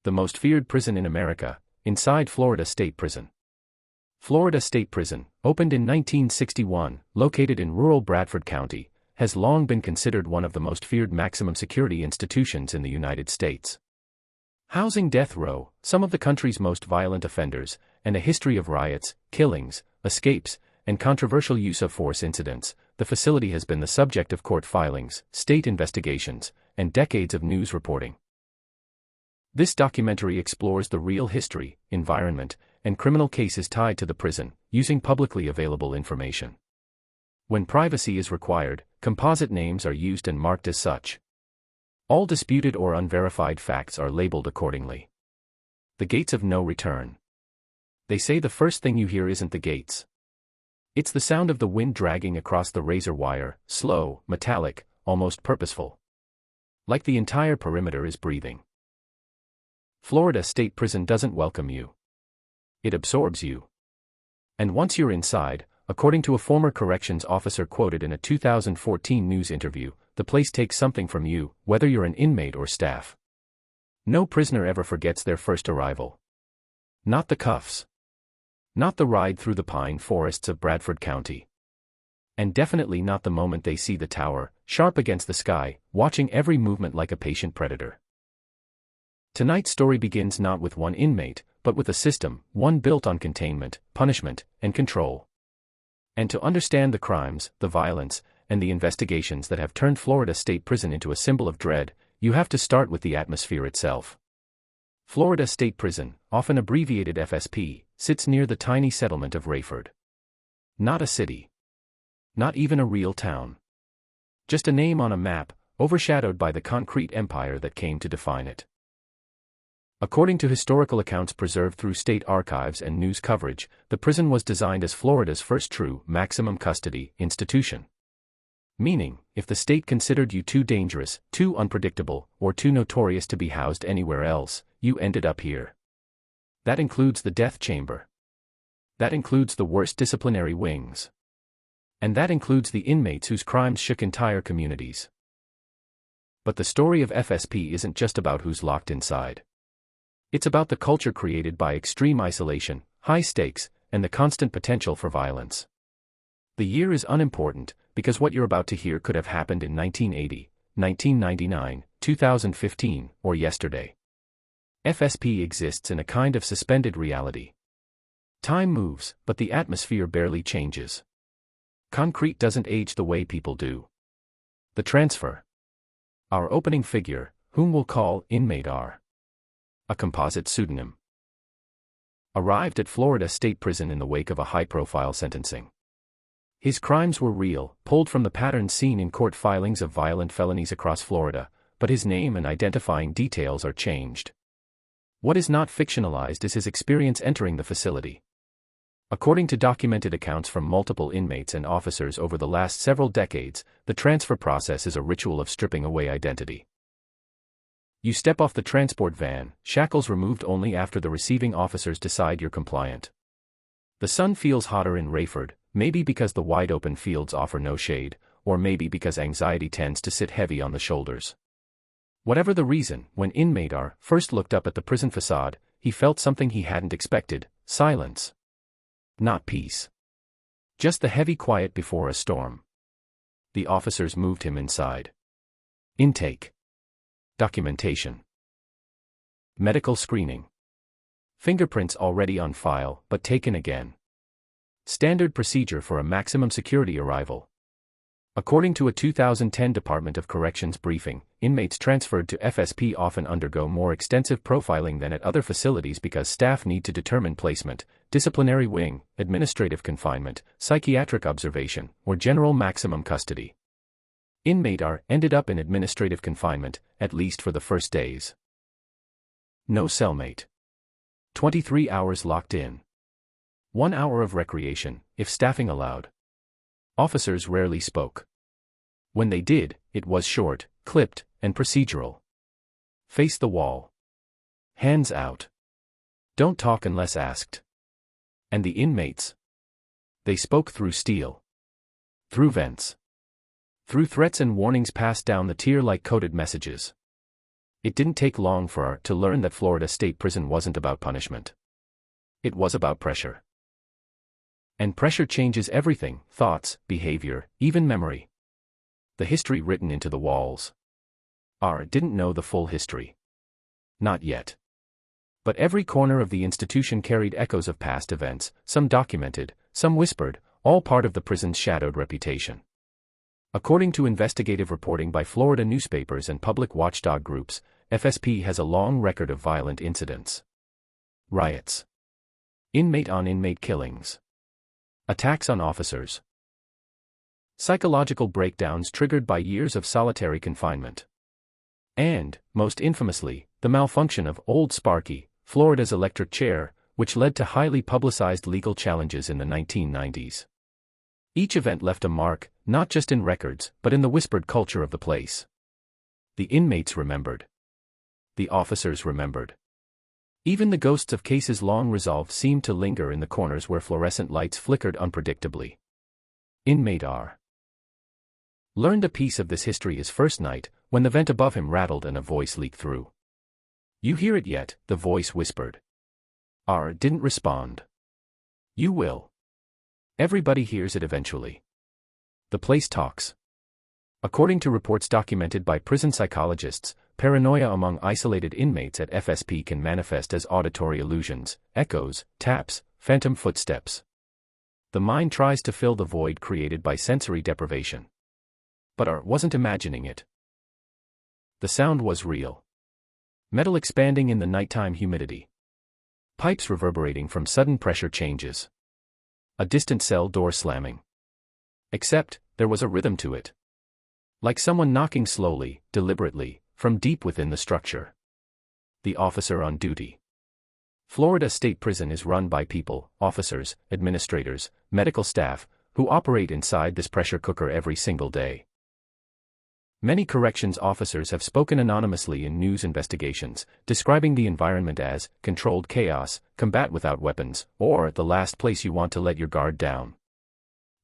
the most feared prison in America, inside Florida State Prison. Florida State Prison, opened in 1961, located in rural Bradford County, has long been considered one of the most feared maximum security institutions in the United States. Housing death row, some of the country's most violent offenders, and a history of riots, killings, escapes, and controversial use of force incidents, the facility has been the subject of court filings, state investigations, and decades of news reporting. This documentary explores the real history, environment, and criminal cases tied to the prison, using publicly available information. When privacy is required, composite names are used and marked as such. All disputed or unverified facts are labeled accordingly. The gates of no return. They say the first thing you hear isn't the gates. It's the sound of the wind dragging across the razor wire, slow, metallic, almost purposeful. Like the entire perimeter is breathing. Florida State Prison doesn't welcome you. It absorbs you. And once you're inside, according to a former corrections officer quoted in a 2014 news interview, the place takes something from you, whether you're an inmate or staff. No prisoner ever forgets their first arrival. Not the cuffs. Not the ride through the pine forests of Bradford County. And definitely not the moment they see the tower, sharp against the sky, watching every movement like a patient predator. Tonight's story begins not with one inmate, but with a system, one built on containment, punishment, and control. And to understand the crimes, the violence, and the investigations that have turned Florida State Prison into a symbol of dread, you have to start with the atmosphere itself. Florida State Prison, often abbreviated FSP, sits near the tiny settlement of Raiford. Not a city. Not even a real town. Just a name on a map, overshadowed by the concrete empire that came to define it. According to historical accounts preserved through state archives and news coverage, the prison was designed as Florida's first true maximum custody institution. Meaning, if the state considered you too dangerous, too unpredictable, or too notorious to be housed anywhere else, you ended up here. That includes the death chamber. That includes the worst disciplinary wings. And that includes the inmates whose crimes shook entire communities. But the story of FSP isn't just about who's locked inside. It's about the culture created by extreme isolation, high stakes, and the constant potential for violence. The year is unimportant, because what you're about to hear could have happened in 1980, 1999, 2015, or yesterday. FSP exists in a kind of suspended reality. Time moves, but the atmosphere barely changes. Concrete doesn't age the way people do. The transfer. Our opening figure, whom we'll call Inmate R. A composite pseudonym. Arrived at Florida State Prison in the wake of a high-profile sentencing. His crimes were real, pulled from the patterns seen in court filings of violent felonies across Florida, but his name and identifying details are changed. What is not fictionalized is his experience entering the facility. According to documented accounts from multiple inmates and officers over the last several decades, the transfer process is a ritual of stripping away identity. You step off the transport van, shackles removed only after the receiving officers decide you're compliant. The sun feels hotter in Raiford, maybe because the wide-open fields offer no shade, or maybe because anxiety tends to sit heavy on the shoulders. Whatever the reason, when Inmate R first looked up at the prison facade, he felt something he hadn't expected: silence. Not peace. Just the heavy quiet before a storm. The officers moved him inside. Intake. Documentation. Medical screening. Fingerprints already on file, but taken again. Standard procedure for a maximum security arrival. According to a 2010 Department of Corrections briefing, inmates transferred to FSP often undergo more extensive profiling than at other facilities because staff need to determine placement, disciplinary wing, administrative confinement, psychiatric observation, or general maximum custody. Inmate R ended up in administrative confinement, at least for the first days. No cellmate. 23 hours locked in. 1 hour of recreation, if staffing allowed. Officers rarely spoke. When they did, it was short, clipped, and procedural. Face the wall. Hands out. Don't talk unless asked. And the inmates? They spoke through steel. Through vents. Through threats and warnings passed down the tier like coded messages. It didn't take long for R to learn that Florida State Prison wasn't about punishment. It was about pressure. And pressure changes everything: thoughts, behavior, even memory. The history written into the walls. R didn't know the full history. Not yet. But every corner of the institution carried echoes of past events, some documented, some whispered, all part of the prison's shadowed reputation. According to investigative reporting by Florida newspapers and public watchdog groups, FSP has a long record of violent incidents. Riots. Inmate-on-inmate killings. Attacks on officers. Psychological breakdowns triggered by years of solitary confinement. And, most infamously, the malfunction of Old Sparky, Florida's electric chair, which led to highly publicized legal challenges in the 1990s. Each event left a mark, not just in records, but in the whispered culture of the place. The inmates remembered. The officers remembered. Even the ghosts of cases long resolved seemed to linger in the corners where fluorescent lights flickered unpredictably. Inmate R learned a piece of this history his first night, when the vent above him rattled and a voice leaked through. "You hear it yet?" the voice whispered. R didn't respond. "You will. Everybody hears it eventually. The place talks." According to reports documented by prison psychologists, paranoia among isolated inmates at FSP can manifest as auditory illusions, echoes, taps, phantom footsteps. The mind tries to fill the void created by sensory deprivation. But R wasn't imagining it. The sound was real. Metal expanding in the nighttime humidity. Pipes reverberating from sudden pressure changes. A distant cell door slamming. Except, there was a rhythm to it. Like someone knocking slowly, deliberately, from deep within the structure. The officer on duty. Florida State Prison is run by people, officers, administrators, medical staff, who operate inside this pressure cooker every single day. Many corrections officers have spoken anonymously in news investigations, describing the environment as controlled chaos, combat without weapons, or the last place you want to let your guard down.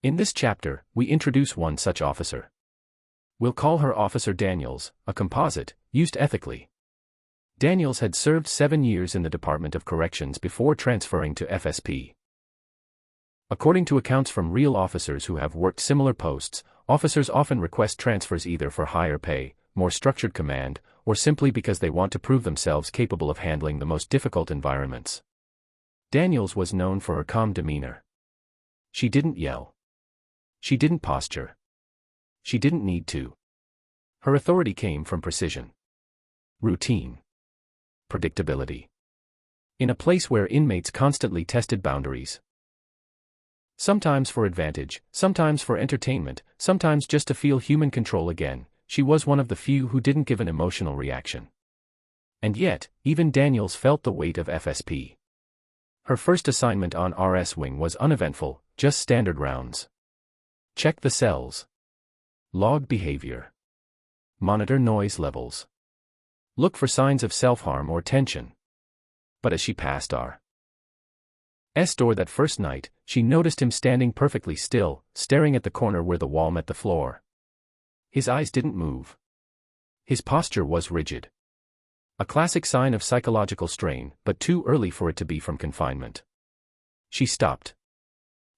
In this chapter, we introduce one such officer. We'll call her Officer Daniels, a composite, used ethically. Daniels had served 7 years in the Department of Corrections before transferring to FSP. According to accounts from real officers who have worked similar posts, officers often request transfers either for higher pay, more structured command, or simply because they want to prove themselves capable of handling the most difficult environments. Daniels was known for her calm demeanor. She didn't yell. She didn't posture. She didn't need to. Her authority came from precision. Routine. Predictability. In a place where inmates constantly tested boundaries. Sometimes for advantage, sometimes for entertainment, sometimes just to feel human control again, she was one of the few who didn't give an emotional reaction. And yet, even Daniels felt the weight of FSP. Her first assignment on RS Wing was uneventful, just standard rounds. Check the cells. Log behavior. Monitor noise levels. Look for signs of self-harm or tension. But as she passed R's door that first night, she noticed him standing perfectly still, staring at the corner where the wall met the floor. His eyes didn't move. His posture was rigid. A classic sign of psychological strain, but too early for it to be from confinement. She stopped.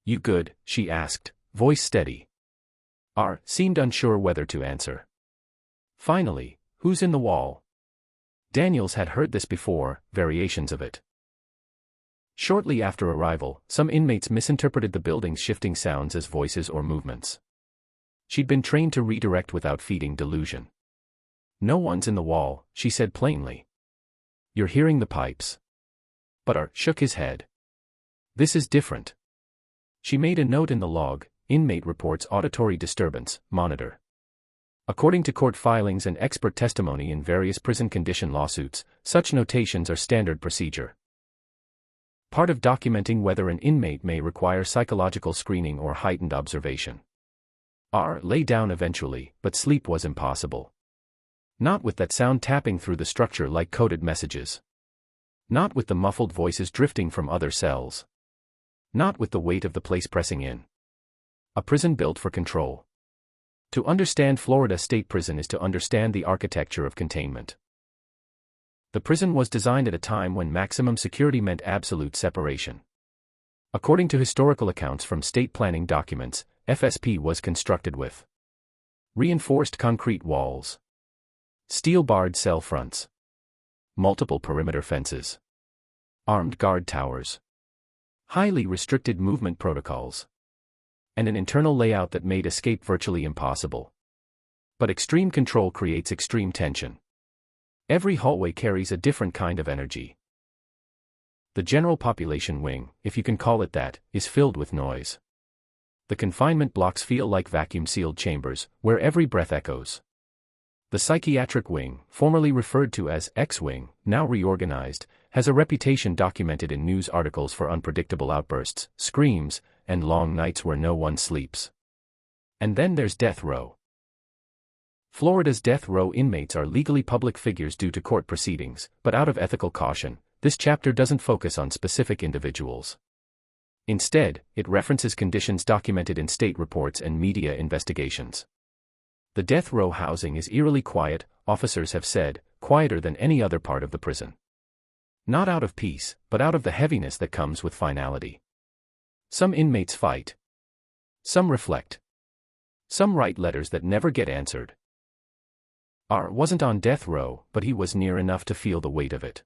"You good?" she asked, voice steady. R seemed unsure whether to answer. Finally, "Who's in the wall?" Daniels had heard this before, variations of it. Shortly after arrival, some inmates misinterpreted the building's shifting sounds as voices or movements. She'd been trained to redirect without feeding delusion. "No one's in the wall," she said plainly. "You're hearing the pipes." But R shook his head. "This is different." She made a note in the log: inmate reports auditory disturbance, monitor. According to court filings and expert testimony in various prison condition lawsuits, such notations are standard procedure. Part of documenting whether an inmate may require psychological screening or heightened observation. R lay down eventually, but sleep was impossible. Not with that sound tapping through the structure like coded messages. Not with the muffled voices drifting from other cells. Not with the weight of the place pressing in. A prison built for control. To understand Florida State Prison is to understand the architecture of containment. The prison was designed at a time when maximum security meant absolute separation. According to historical accounts from state planning documents, FSP was constructed with reinforced concrete walls, steel-barred cell fronts, multiple perimeter fences, armed guard towers, highly restricted movement protocols, and an internal layout that made escape virtually impossible. But extreme control creates extreme tension. Every hallway carries a different kind of energy. The general population wing, if you can call it that, is filled with noise. The confinement blocks feel like vacuum-sealed chambers, where every breath echoes. The psychiatric wing, formerly referred to as X-wing, now reorganized, has a reputation documented in news articles for unpredictable outbursts, screams, and long nights where no one sleeps. And then there's death row. Florida's death row inmates are legally public figures due to court proceedings, but out of ethical caution, this chapter doesn't focus on specific individuals. Instead, it references conditions documented in state reports and media investigations. The death row housing is eerily quiet, officers have said, quieter than any other part of the prison. Not out of peace, but out of the heaviness that comes with finality. Some inmates fight. Some reflect. Some write letters that never get answered. R wasn't on death row, but he was near enough to feel the weight of it.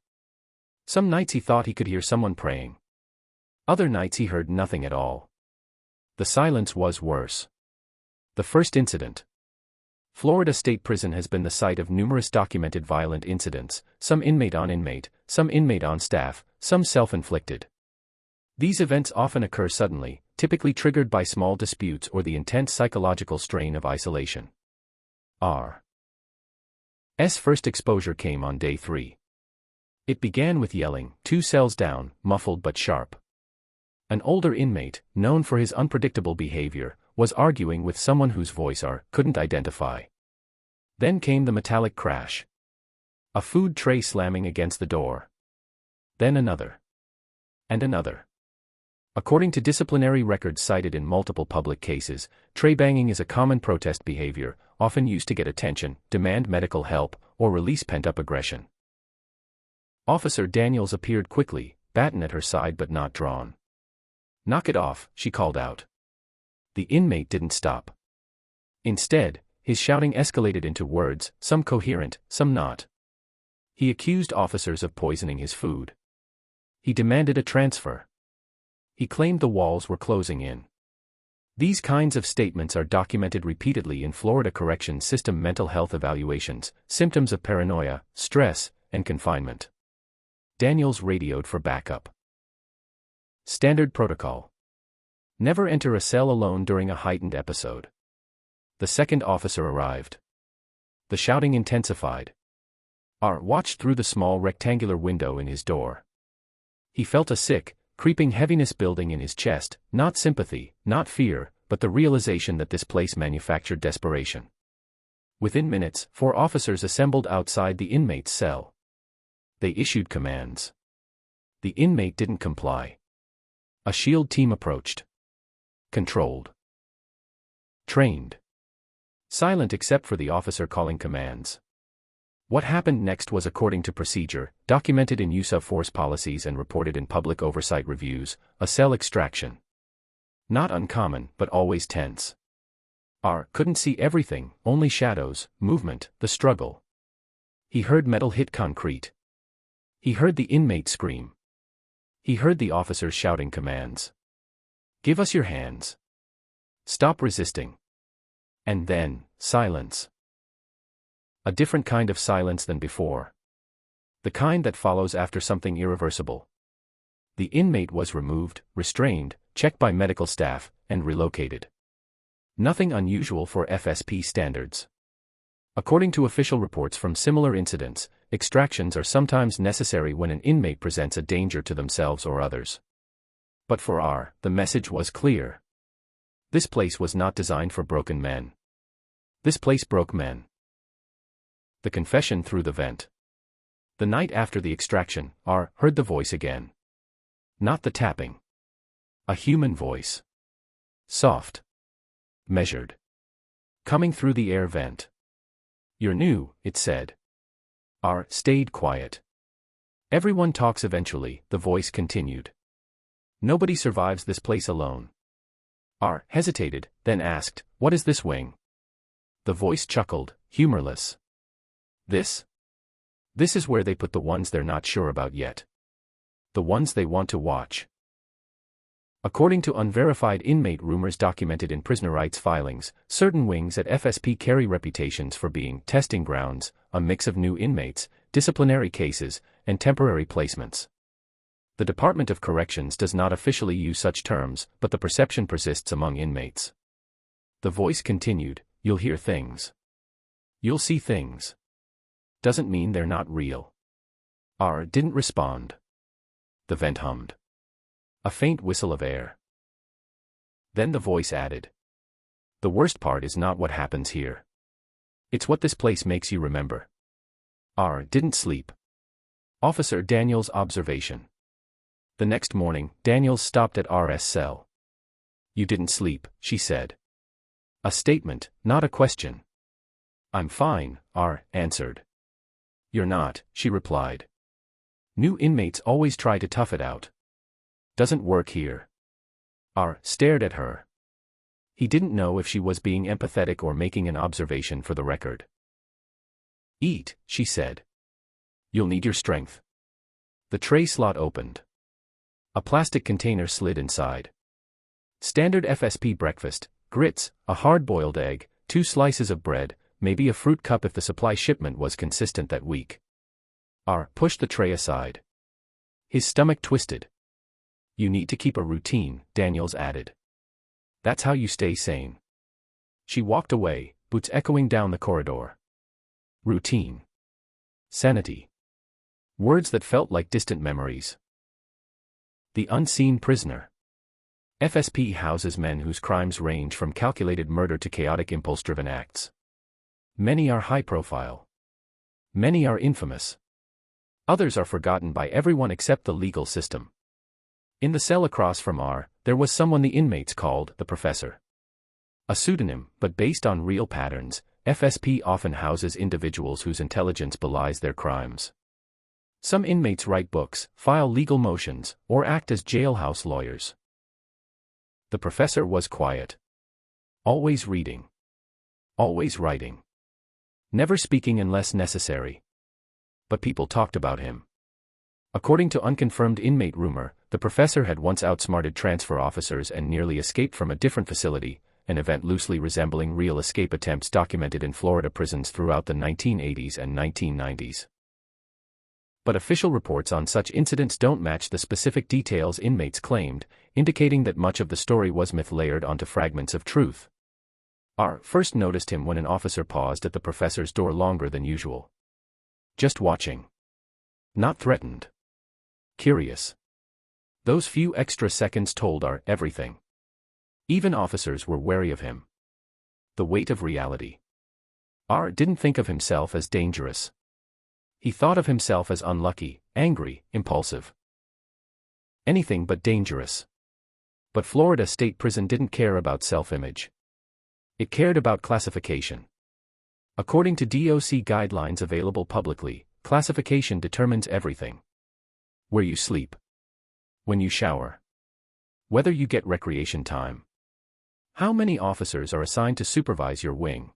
Some nights he thought he could hear someone praying. Other nights he heard nothing at all. The silence was worse. The first incident. Florida State Prison has been the site of numerous documented violent incidents, some inmate on inmate, some inmate on staff, some self-inflicted. These events often occur suddenly, typically triggered by small disputes or the intense psychological strain of isolation. R's first exposure came on day 3. It began with yelling, 2 cells down, muffled but sharp. An older inmate, known for his unpredictable behavior, was arguing with someone whose voice R couldn't identify. Then came the metallic crash. A food tray slamming against the door. Then another. And another. According to disciplinary records cited in multiple public cases, tray banging is a common protest behavior, often used to get attention, demand medical help, or release pent-up aggression. Officer Daniels appeared quickly, baton at her side but not drawn. "Knock it off," she called out. The inmate didn't stop. Instead, his shouting escalated into words, some coherent, some not. He accused officers of poisoning his food. He demanded a transfer. He claimed the walls were closing in. These kinds of statements are documented repeatedly in Florida correction system mental health evaluations, symptoms of paranoia, stress, and confinement. Daniels radioed for backup. Standard protocol. Never enter a cell alone during a heightened episode. The second officer arrived. The shouting intensified. R watched through the small rectangular window in his door. He felt a sick, creeping heaviness building in his chest, not sympathy, not fear, but the realization that this place manufactured desperation. Within minutes, 4 officers assembled outside the inmate's cell. They issued commands. The inmate didn't comply. A SHIELD team approached. Controlled. Trained. Silent except for the officer calling commands. What happened next was according to procedure, documented in use of force policies and reported in public oversight reviews, a cell extraction. Not uncommon, but always tense. R couldn't see everything, only shadows, movement, the struggle. He heard metal hit concrete. He heard the inmate scream. He heard the officers shouting commands. "Give us your hands. Stop resisting." And then, silence. A different kind of silence than before. The kind that follows after something irreversible. The inmate was removed, restrained, checked by medical staff, and relocated. Nothing unusual for FSP standards. According to official reports from similar incidents, extractions are sometimes necessary when an inmate presents a danger to themselves or others. But for R, the message was clear. This place was not designed for broken men. This place broke men. The confession through the vent. The night after the extraction, R heard the voice again. Not the tapping. A human voice. Soft. Measured. Coming through the air vent. "You're new," it said. R stayed quiet. Everyone talks eventually, the voice continued. Nobody survives this place alone. R hesitated, then asked, "What is this wing?" The voice chuckled, humorless. This is where they put the ones they're not sure about yet. The ones they want to watch. According to unverified inmate rumors documented in prisoner rights filings, certain wings at FSP carry reputations for being testing grounds, a mix of new inmates, disciplinary cases, and temporary placements. The Department of Corrections does not officially use such terms, but the perception persists among inmates. The voice continued, "You'll hear things. You'll see things. Doesn't mean they're not real." R didn't respond. The vent hummed. A faint whistle of air. Then the voice added, "The worst part is not what happens here. It's what this place makes you remember." R didn't sleep. Officer Daniels' observation. The next morning, Daniels stopped at R's cell. "You didn't sleep," she said. A statement, not a question. "I'm fine," R answered. "You're not," she replied. "New inmates always try to tough it out. Doesn't work here." R stared at her. He didn't know if she was being empathetic or making an observation for the record. "Eat," she said. "You'll need your strength." The tray slot opened. A plastic container slid inside. Standard FSP breakfast, grits, a hard-boiled egg, 2 slices of bread, maybe a fruit cup if the supply shipment was consistent that week. R pushed the tray aside. His stomach twisted. "You need to keep a routine," Daniels added. "That's how you stay sane." She walked away, boots echoing down the corridor. Routine. Sanity. Words that felt like distant memories. The unseen prisoner. FSP houses men whose crimes range from calculated murder to chaotic impulse-driven acts. Many are high-profile. Many are infamous. Others are forgotten by everyone except the legal system. In the cell across from R, there was someone the inmates called the Professor. A pseudonym, but based on real patterns, FSP often houses individuals whose intelligence belies their crimes. Some inmates write books, file legal motions, or act as jailhouse lawyers. The Professor was quiet. Always reading. Always writing. Never speaking unless necessary. But people talked about him. According to unconfirmed inmate rumor, the Professor had once outsmarted transfer officers and nearly escaped from a different facility, an event loosely resembling real escape attempts documented in Florida prisons throughout the 1980s and 1990s. But official reports on such incidents don't match the specific details inmates claimed, indicating that much of the story was myth layered onto fragments of truth. R first noticed him when an officer paused at the Professor's door longer than usual. Just watching. Not threatened. Curious. Those few extra seconds told R everything. Even officers were wary of him. The weight of reality. R didn't think of himself as dangerous. He thought of himself as unlucky, angry, impulsive. Anything but dangerous. But Florida State Prison didn't care about self-image. It cared about classification. According to DOC guidelines available publicly, classification determines everything. Where you sleep. When you shower. Whether you get recreation time. How many officers are assigned to supervise your wing.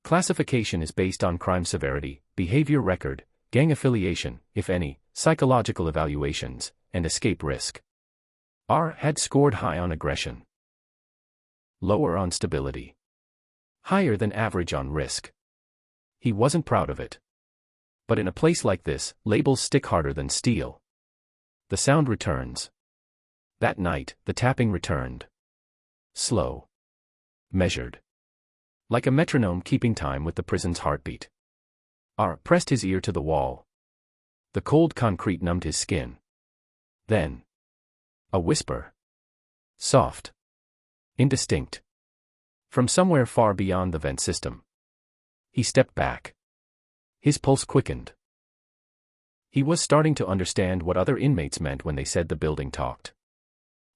Classification is based on crime severity, behavior record, gang affiliation, if any, psychological evaluations, and escape risk. R had scored high on aggression. Lower on stability. Higher than average on risk. He wasn't proud of it. But in a place like this, labels stick harder than steel. The sound returns. That night, the tapping returned. Slow. Measured. Like a metronome keeping time with the prison's heartbeat. R pressed his ear to the wall. The cold concrete numbed his skin. Then. A whisper. Soft. Indistinct. From somewhere far beyond the vent system. He stepped back. His pulse quickened. He was starting to understand what other inmates meant when they said the building talked.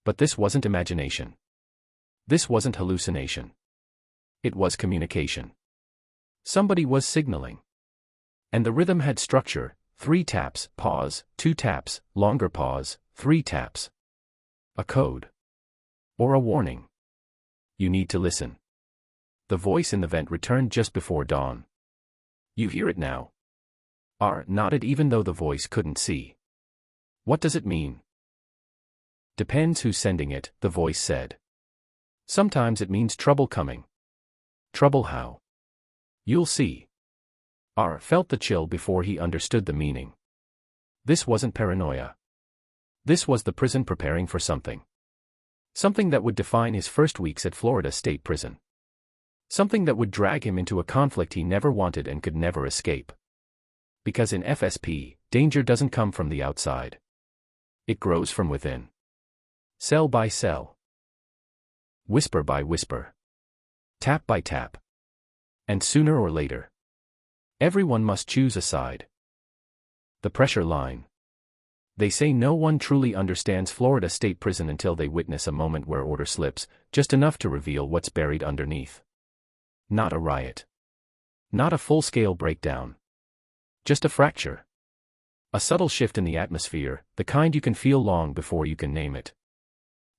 But this wasn't imagination. This wasn't hallucination. It was communication. Somebody was signaling. And the rhythm had structure, 3 taps, pause, 2 taps, longer pause, 3 taps. A code. Or a warning. You need to listen. The voice in the vent returned just before dawn. You hear it now. R nodded even though the voice couldn't see. What does it mean? Depends who's sending it, the voice said. Sometimes it means trouble coming. Trouble how? You'll see. R felt the chill before he understood the meaning. This wasn't paranoia. This was the prison preparing for something. Something that would define his first weeks at Florida State Prison. Something that would drag him into a conflict he never wanted and could never escape. Because in FSP, danger doesn't come from the outside. It grows from within. Cell by cell. Whisper by whisper. Tap by tap. And sooner or later, everyone must choose a side. The pressure line. They say no one truly understands Florida State Prison until they witness a moment where order slips, just enough to reveal what's buried underneath. Not a riot. Not a full-scale breakdown. Just a fracture. A subtle shift in the atmosphere, the kind you can feel long before you can name it.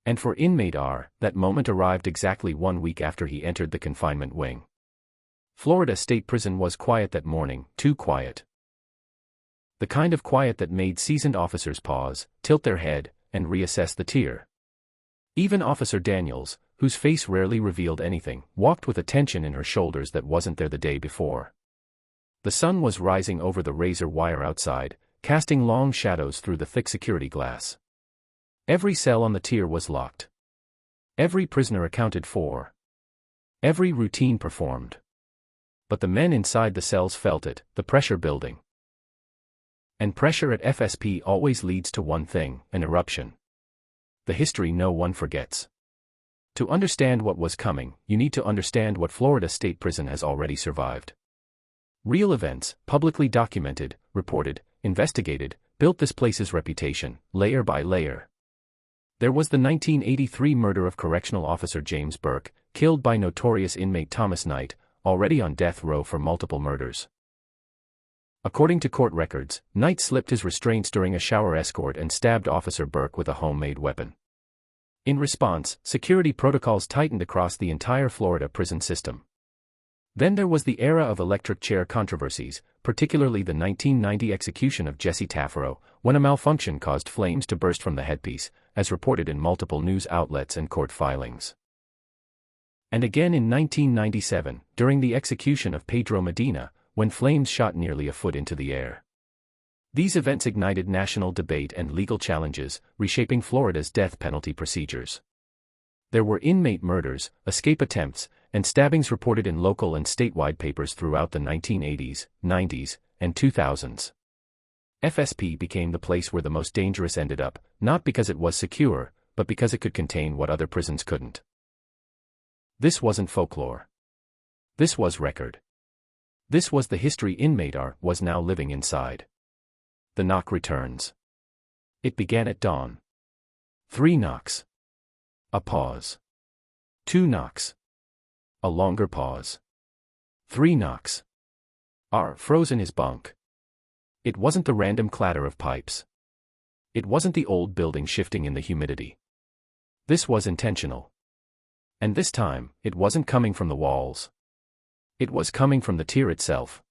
And for inmate R, that moment arrived exactly 1 week after he entered the confinement wing. Florida State Prison was quiet that morning, too quiet. The kind of quiet that made seasoned officers pause, tilt their head, and reassess the tier. Even Officer Daniels, whose face rarely revealed anything, walked with a tension in her shoulders that wasn't there the day before. The sun was rising over the razor wire outside, casting long shadows through the thick security glass. Every cell on the tier was locked. Every prisoner accounted for. Every routine performed. But the men inside the cells felt it, the pressure building. And pressure at FSP always leads to one thing, an eruption. The history no one forgets. To understand what was coming, you need to understand what Florida State Prison has already survived. Real events, publicly documented, reported, investigated, built this place's reputation, layer by layer. There was the 1983 murder of correctional officer James Burke, killed by notorious inmate Thomas Knight, already on death row for multiple murders. According to court records, Knight slipped his restraints during a shower escort and stabbed Officer Burke with a homemade weapon. In response, security protocols tightened across the entire Florida prison system. Then there was the era of electric chair controversies, particularly the 1990 execution of Jesse Taffero, when a malfunction caused flames to burst from the headpiece, as reported in multiple news outlets and court filings. And again in 1997, during the execution of Pedro Medina, when flames shot nearly a foot into the air. These events ignited national debate and legal challenges, reshaping Florida's death penalty procedures. There were inmate murders, escape attempts, and stabbings reported in local and statewide papers throughout the 1980s, 90s, and 2000s. FSP became the place where the most dangerous ended up, not because it was secure, but because it could contain what other prisons couldn't. This wasn't folklore. This was record. This was the history inmate R was now living inside. The knock returns. It began at dawn. 3 knocks. A pause. 2 knocks. A longer pause. 3 knocks. R froze in his bunk. It wasn't the random clatter of pipes. It wasn't the old building shifting in the humidity. This was intentional. And this time, it wasn't coming from the walls. It was coming from the tier itself.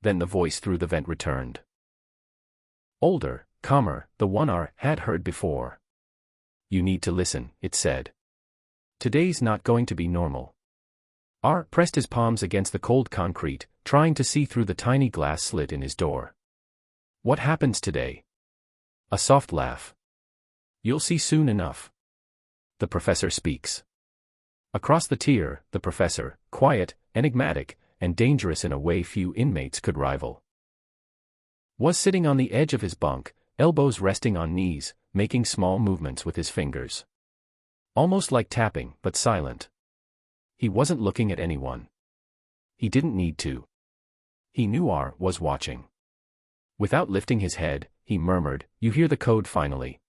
Then the voice through the vent returned. Older, calmer, the one R had heard before. You need to listen, it said. Today's not going to be normal. R pressed his palms against the cold concrete, trying to see through the tiny glass slit in his door. What happens today? A soft laugh. You'll see soon enough. The professor speaks. Across the tier, the professor, quiet, enigmatic, and dangerous in a way few inmates could rival, was sitting on the edge of his bunk, elbows resting on knees, making small movements with his fingers. Almost like tapping, but silent. He wasn't looking at anyone. He didn't need to. He knew R was watching. Without lifting his head, he murmured, "You hear the code finally."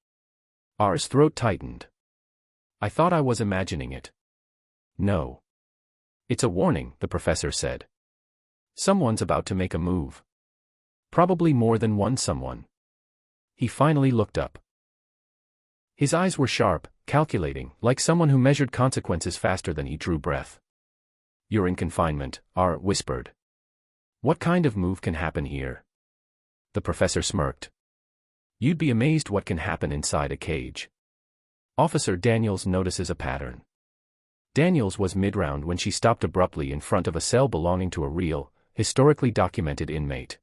R's throat tightened. "I thought I was imagining it." "No. It's a warning," the professor said. "Someone's about to make a move." Probably more than one someone. He finally looked up. His eyes were sharp, calculating, like someone who measured consequences faster than he drew breath. "You're in confinement," R whispered. "What kind of move can happen here?" The professor smirked. "You'd be amazed what can happen inside a cage." Officer Daniels notices a pattern. Daniels was mid-round when she stopped abruptly in front of a cell belonging to a real, historically documented inmate.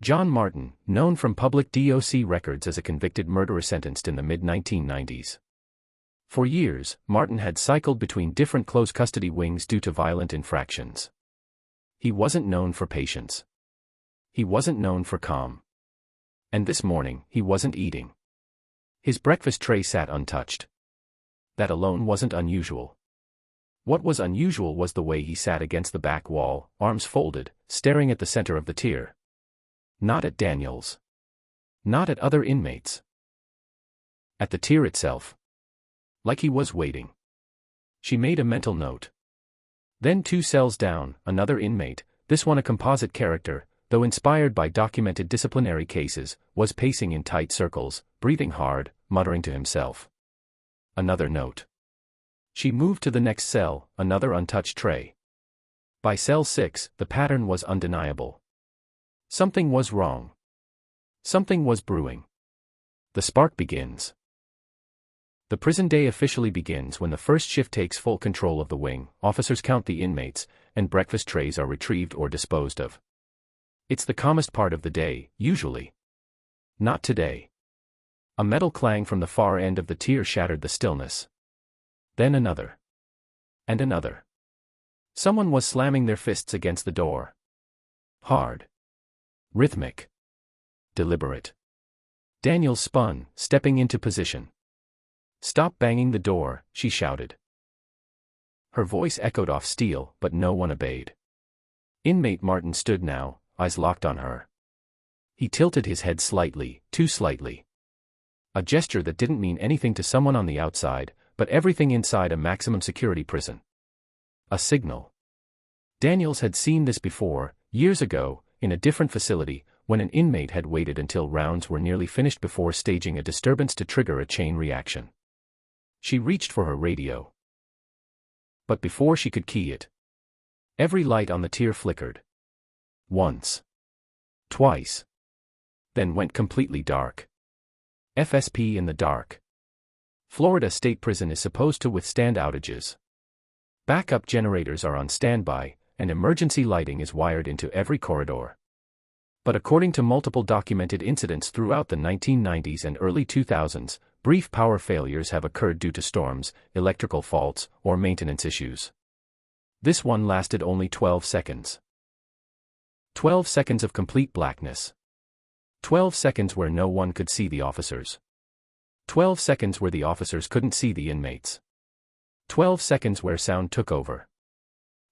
John Martin, known from public DOC records as a convicted murderer sentenced in the mid-1990s. For years, Martin had cycled between different close custody wings due to violent infractions. He wasn't known for patience. He wasn't known for calm. And this morning, he wasn't eating. His breakfast tray sat untouched. That alone wasn't unusual. What was unusual was the way he sat against the back wall, arms folded, staring at the center of the tier. Not at Daniels. Not at other inmates. At the tier itself. Like he was waiting. She made a mental note. Then 2 cells down, another inmate, this one a composite character, though inspired by documented disciplinary cases, was pacing in tight circles, breathing hard, muttering to himself. Another note. She moved to the next cell, another untouched tray. By cell 6, the pattern was undeniable. Something was wrong. Something was brewing. The spark begins. The prison day officially begins when the first shift takes full control of the wing, officers count the inmates, and breakfast trays are retrieved or disposed of. It's the calmest part of the day, usually. Not today. A metal clang from the far end of the tier shattered the stillness. Then another. And another. Someone was slamming their fists against the door. Hard. Rhythmic. Deliberate. Daniels spun, stepping into position. "Stop banging the door," she shouted. Her voice echoed off steel, but no one obeyed. Inmate Martin stood now, eyes locked on her. He tilted his head slightly, too slightly. A gesture that didn't mean anything to someone on the outside, but everything inside a maximum security prison. A signal. Daniels had seen this before, years ago, in a different facility, when an inmate had waited until rounds were nearly finished before staging a disturbance to trigger a chain reaction. She reached for her radio. But before she could key it, every light on the tier flickered. Once. Twice. Then went completely dark. FSP in the dark. Florida State Prison is supposed to withstand outages. Backup generators are on standby, and emergency lighting is wired into every corridor. But according to multiple documented incidents throughout the 1990s and early 2000s, brief power failures have occurred due to storms, electrical faults, or maintenance issues. This one lasted only 12 seconds. 12 seconds of complete blackness. 12 seconds where no one could see the officers. 12 seconds where the officers couldn't see the inmates. 12 seconds where sound took over.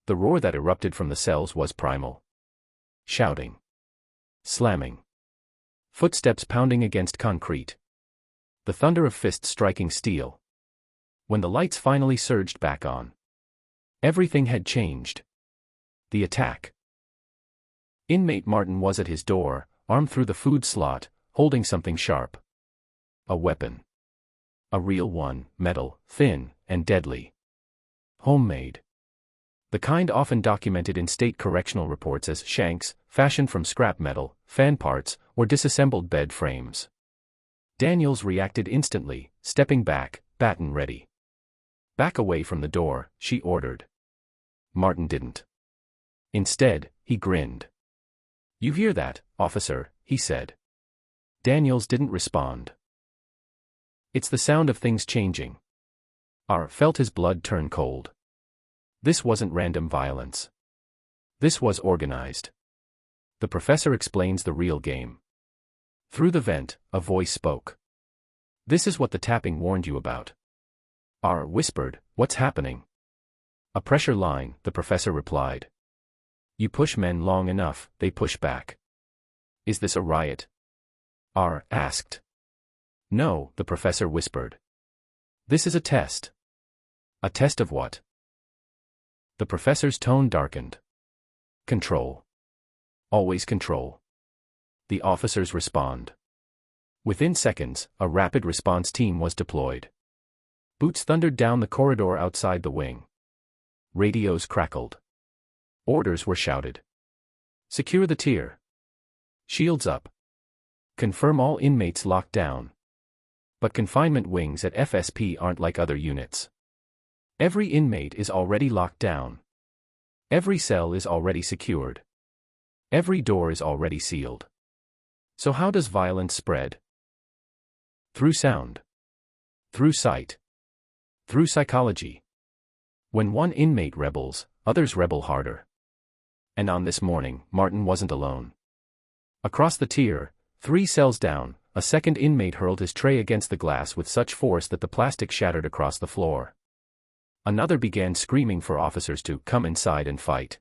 The roar that erupted from the cells was primal. Shouting. Slamming. Footsteps pounding against concrete. The thunder of fists striking steel. When the lights finally surged back on, everything had changed. The attack. Inmate Martin was at his door, arm through the food slot, holding something sharp. A weapon. A real one, metal, thin, and deadly. Homemade. The kind often documented in state correctional reports as shanks, fashioned from scrap metal, fan parts, or disassembled bed frames. Daniels reacted instantly, stepping back, baton ready. "Back away from the door," she ordered. Martin didn't. Instead, he grinned. "You hear that, officer?" he said. Daniels didn't respond. "It's the sound of things changing." R felt his blood turn cold. This wasn't random violence. This was organized. The professor explains the real game. Through the vent, a voice spoke. "This is what the tapping warned you about." R whispered, "What's happening?" "A pressure line," the professor replied. "You push men long enough, they push back." "Is this a riot?" R asked. "No," the professor whispered. "This is a test." "A test of what?" The professor's tone darkened. "Control. Always control. The officers respond. Within seconds, a rapid response team was deployed. Boots thundered down the corridor outside the wing. Radios crackled. Orders were shouted. Secure the tier. Shields up. Confirm all inmates locked down. But confinement wings at FSP aren't like other units. Every inmate is already locked down. Every cell is already secured. Every door is already sealed. So how does violence spread? Through sound. Through sight. Through psychology. When one inmate rebels, others rebel harder. And on this morning, Martin wasn't alone. Across the tier, 3 cells down, a second inmate hurled his tray against the glass with such force that the plastic shattered across the floor. Another began screaming for officers to come inside and fight.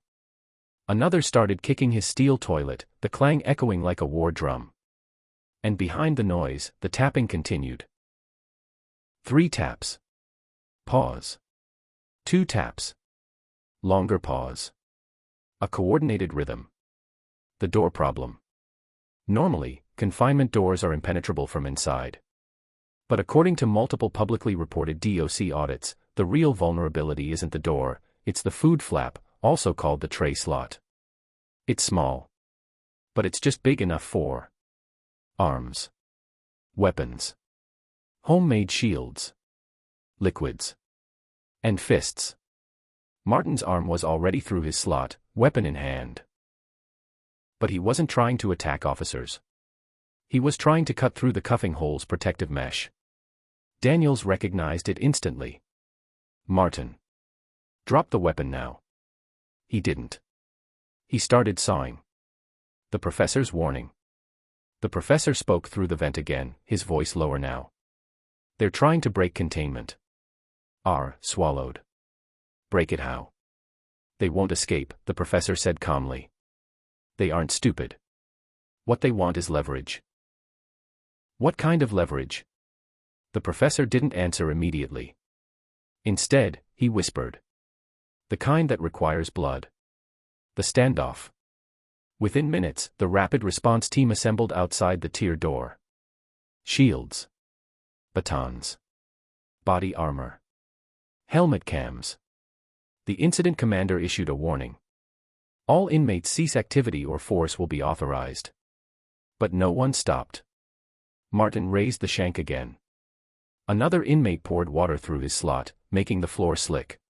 Another started kicking his steel toilet, the clang echoing like a war drum. And behind the noise, the tapping continued. 3 taps. Pause. 2 taps. Longer pause. A coordinated rhythm. The door problem. Normally, confinement doors are impenetrable from inside. But according to multiple publicly reported DOC audits, the real vulnerability isn't the door, it's the food flap, also called the tray slot. It's small. But it's just big enough for arms, weapons, homemade shields, liquids, and fists. Martin's arm was already through his slot, weapon in hand. But he wasn't trying to attack officers. He was trying to cut through the cuffing hole's protective mesh. Daniels recognized it instantly. Martin. Drop the weapon now. He didn't. He started sawing. The professor's warning. The professor spoke through the vent again, his voice lower now. They're trying to break containment. Swallowed. Break it how? They won't escape, the professor said calmly. They aren't stupid. What they want is leverage. What kind of leverage? The professor didn't answer immediately. Instead, he whispered. The kind that requires blood. The standoff. Within minutes, the rapid response team assembled outside the tier door. Shields. Batons. Body armor. Helmet cams. The incident commander issued a warning. All inmates cease activity or force will be authorized. But no one stopped. Martin raised the shank again. Another inmate poured water through his slot, making the floor slick.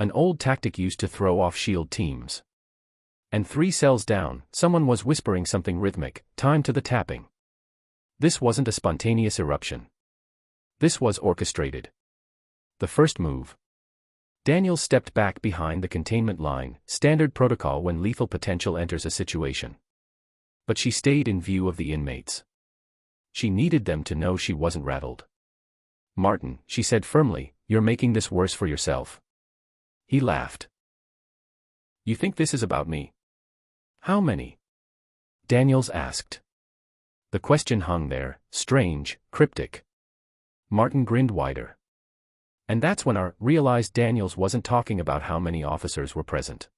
An old tactic used to throw off shield teams. And 3 cells down, someone was whispering something rhythmic, time to the tapping. This wasn't a spontaneous eruption. This was orchestrated. The first move. Daniels stepped back behind the containment line, standard protocol when lethal potential enters a situation. But she stayed in view of the inmates. She needed them to know she wasn't rattled. Martin, she said firmly, you're making this worse for yourself. He laughed. You think this is about me? How many? Daniels asked. The question hung there, strange, cryptic. Martin grinned wider. And that's when I realized Daniels wasn't talking about how many officers were present.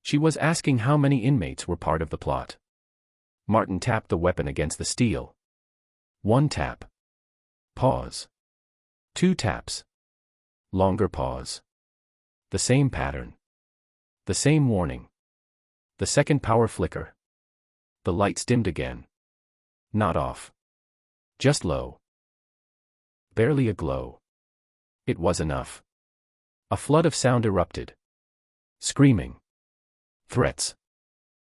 She was asking how many inmates were part of the plot. Martin tapped the weapon against the steel. 1 tap. Pause. 2 taps. Longer pause. The same pattern. The same warning. The second power flicker. The lights dimmed again. Not off. Just low. Barely a glow. It was enough. A flood of sound erupted. Screaming. Threats.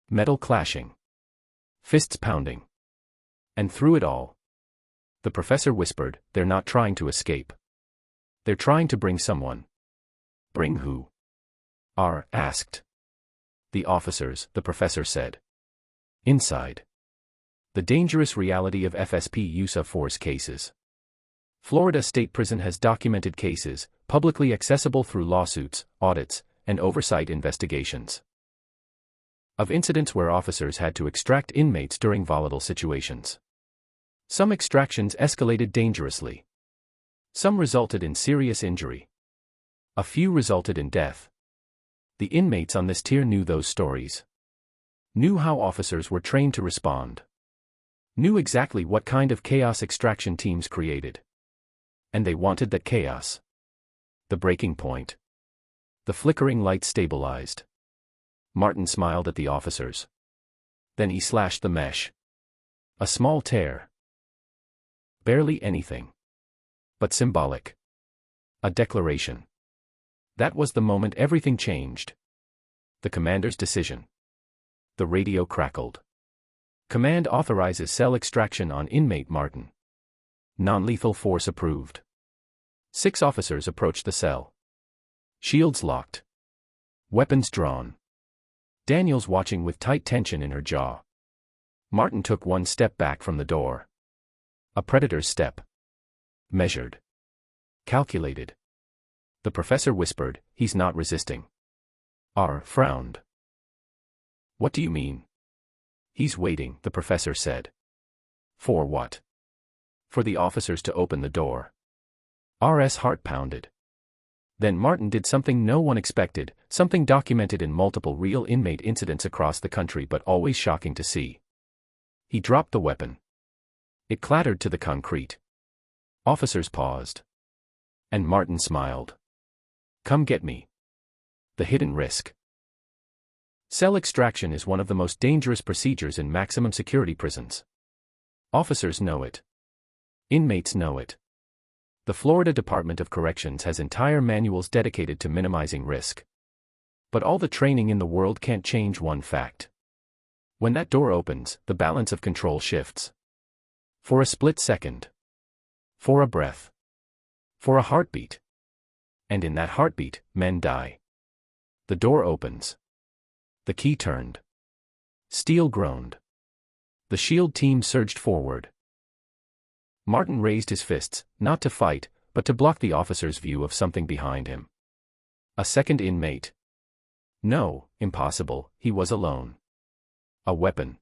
Metal clashing. Fists pounding. And through it all, the professor whispered, they're not trying to escape. They're trying to bring someone. Bring who? Asked. The officers, the professor said. Inside. The dangerous reality of FSP use of force cases. Florida State Prison has documented cases, publicly accessible through lawsuits, audits, and oversight investigations, of incidents where officers had to extract inmates during volatile situations. Some extractions escalated dangerously. Some resulted in serious injury. A few resulted in death. The inmates on this tier knew those stories. Knew how officers were trained to respond. Knew exactly what kind of chaos extraction teams created. And they wanted that chaos. The breaking point. The flickering light stabilized. Martin smiled at the officers. Then he slashed the mesh. A small tear. Barely anything. But symbolic. A declaration. That was the moment everything changed. The commander's decision. The radio crackled. Command authorizes cell extraction on inmate Martin. Non-lethal force approved. 6 officers approached the cell. Shields locked. Weapons drawn. Daniels watching with tight tension in her jaw. Martin took 1 step back from the door. A predator's step. Measured. Calculated. The professor whispered, "He's not resisting." R frowned. "What do you mean?" "He's waiting," the professor said. "For what?" "For the officers to open the door." R's heart pounded. Then Martin did something no one expected, something documented in multiple real inmate incidents across the country but always shocking to see. He dropped the weapon. It clattered to the concrete. Officers paused. And Martin smiled. "Come get me." The hidden risk. Cell extraction is one of the most dangerous procedures in maximum security prisons. Officers know it. Inmates know it. The Florida Department of Corrections has entire manuals dedicated to minimizing risk. But all the training in the world can't change one fact. When that door opens, the balance of control shifts. For a split second. For a breath. For a heartbeat. And in that heartbeat, men die. The door opens. The key turned. Steel groaned. The SHIELD team surged forward. Martin raised his fists, not to fight, but to block the officer's view of something behind him. A second inmate. No, impossible, he was alone. A weapon.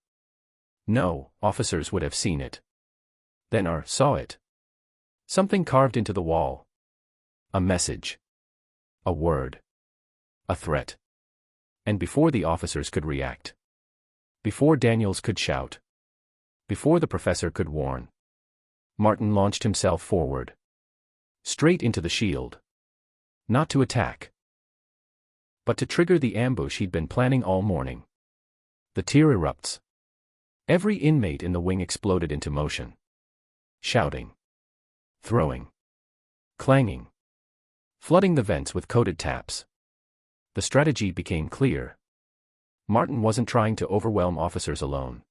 No, officers would have seen it. Then R saw it. Something carved into the wall. A message. A word. A threat. And before the officers could react. Before Daniels could shout. Before the professor could warn. Martin launched himself forward. Straight into the shield. Not to attack. But to trigger the ambush he'd been planning all morning. The tear erupts. Every inmate in the wing exploded into motion. Shouting. Throwing. Clanging. Flooding the vents with coded taps. The strategy became clear. Martin wasn't trying to overwhelm officers alone.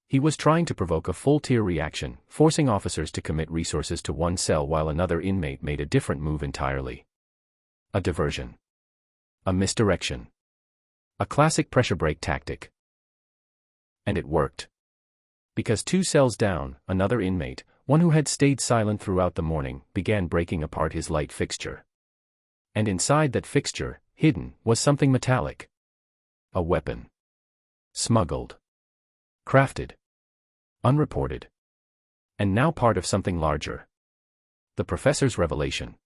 He was trying to provoke a full-tier reaction, forcing officers to commit resources to one cell while another inmate made a different move entirely. A diversion. A misdirection. A classic pressure brake tactic. And it worked. Because 2 cells down, another inmate, one who had stayed silent throughout the morning, began breaking apart his light fixture. And inside that fixture, hidden, was something metallic. A weapon. Smuggled. Crafted. Unreported. And now part of something larger. The professor's revelation.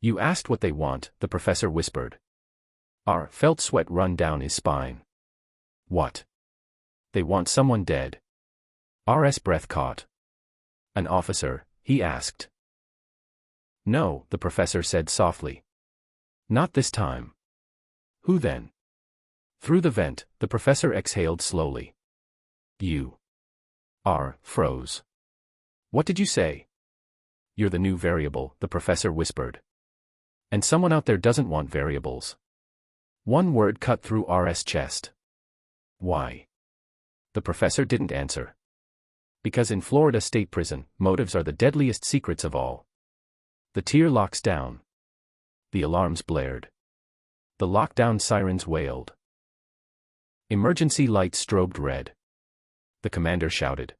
"You asked what they want," the professor whispered. R felt sweat run down his spine. "What?" "They want someone dead." R's breath caught. "An officer?" he asked. "No," the professor said softly. "Not this time." "Who then?" Through the vent, the professor exhaled slowly. "You." R froze. "What did you say?" "You're the new variable," the professor whispered. "And someone out there doesn't want variables." One word cut through R's chest. "Why?" The professor didn't answer. Because in Florida State Prison, motives are the deadliest secrets of all. The tier locks down. The alarms blared. The lockdown sirens wailed. Emergency lights strobed red. The commander shouted.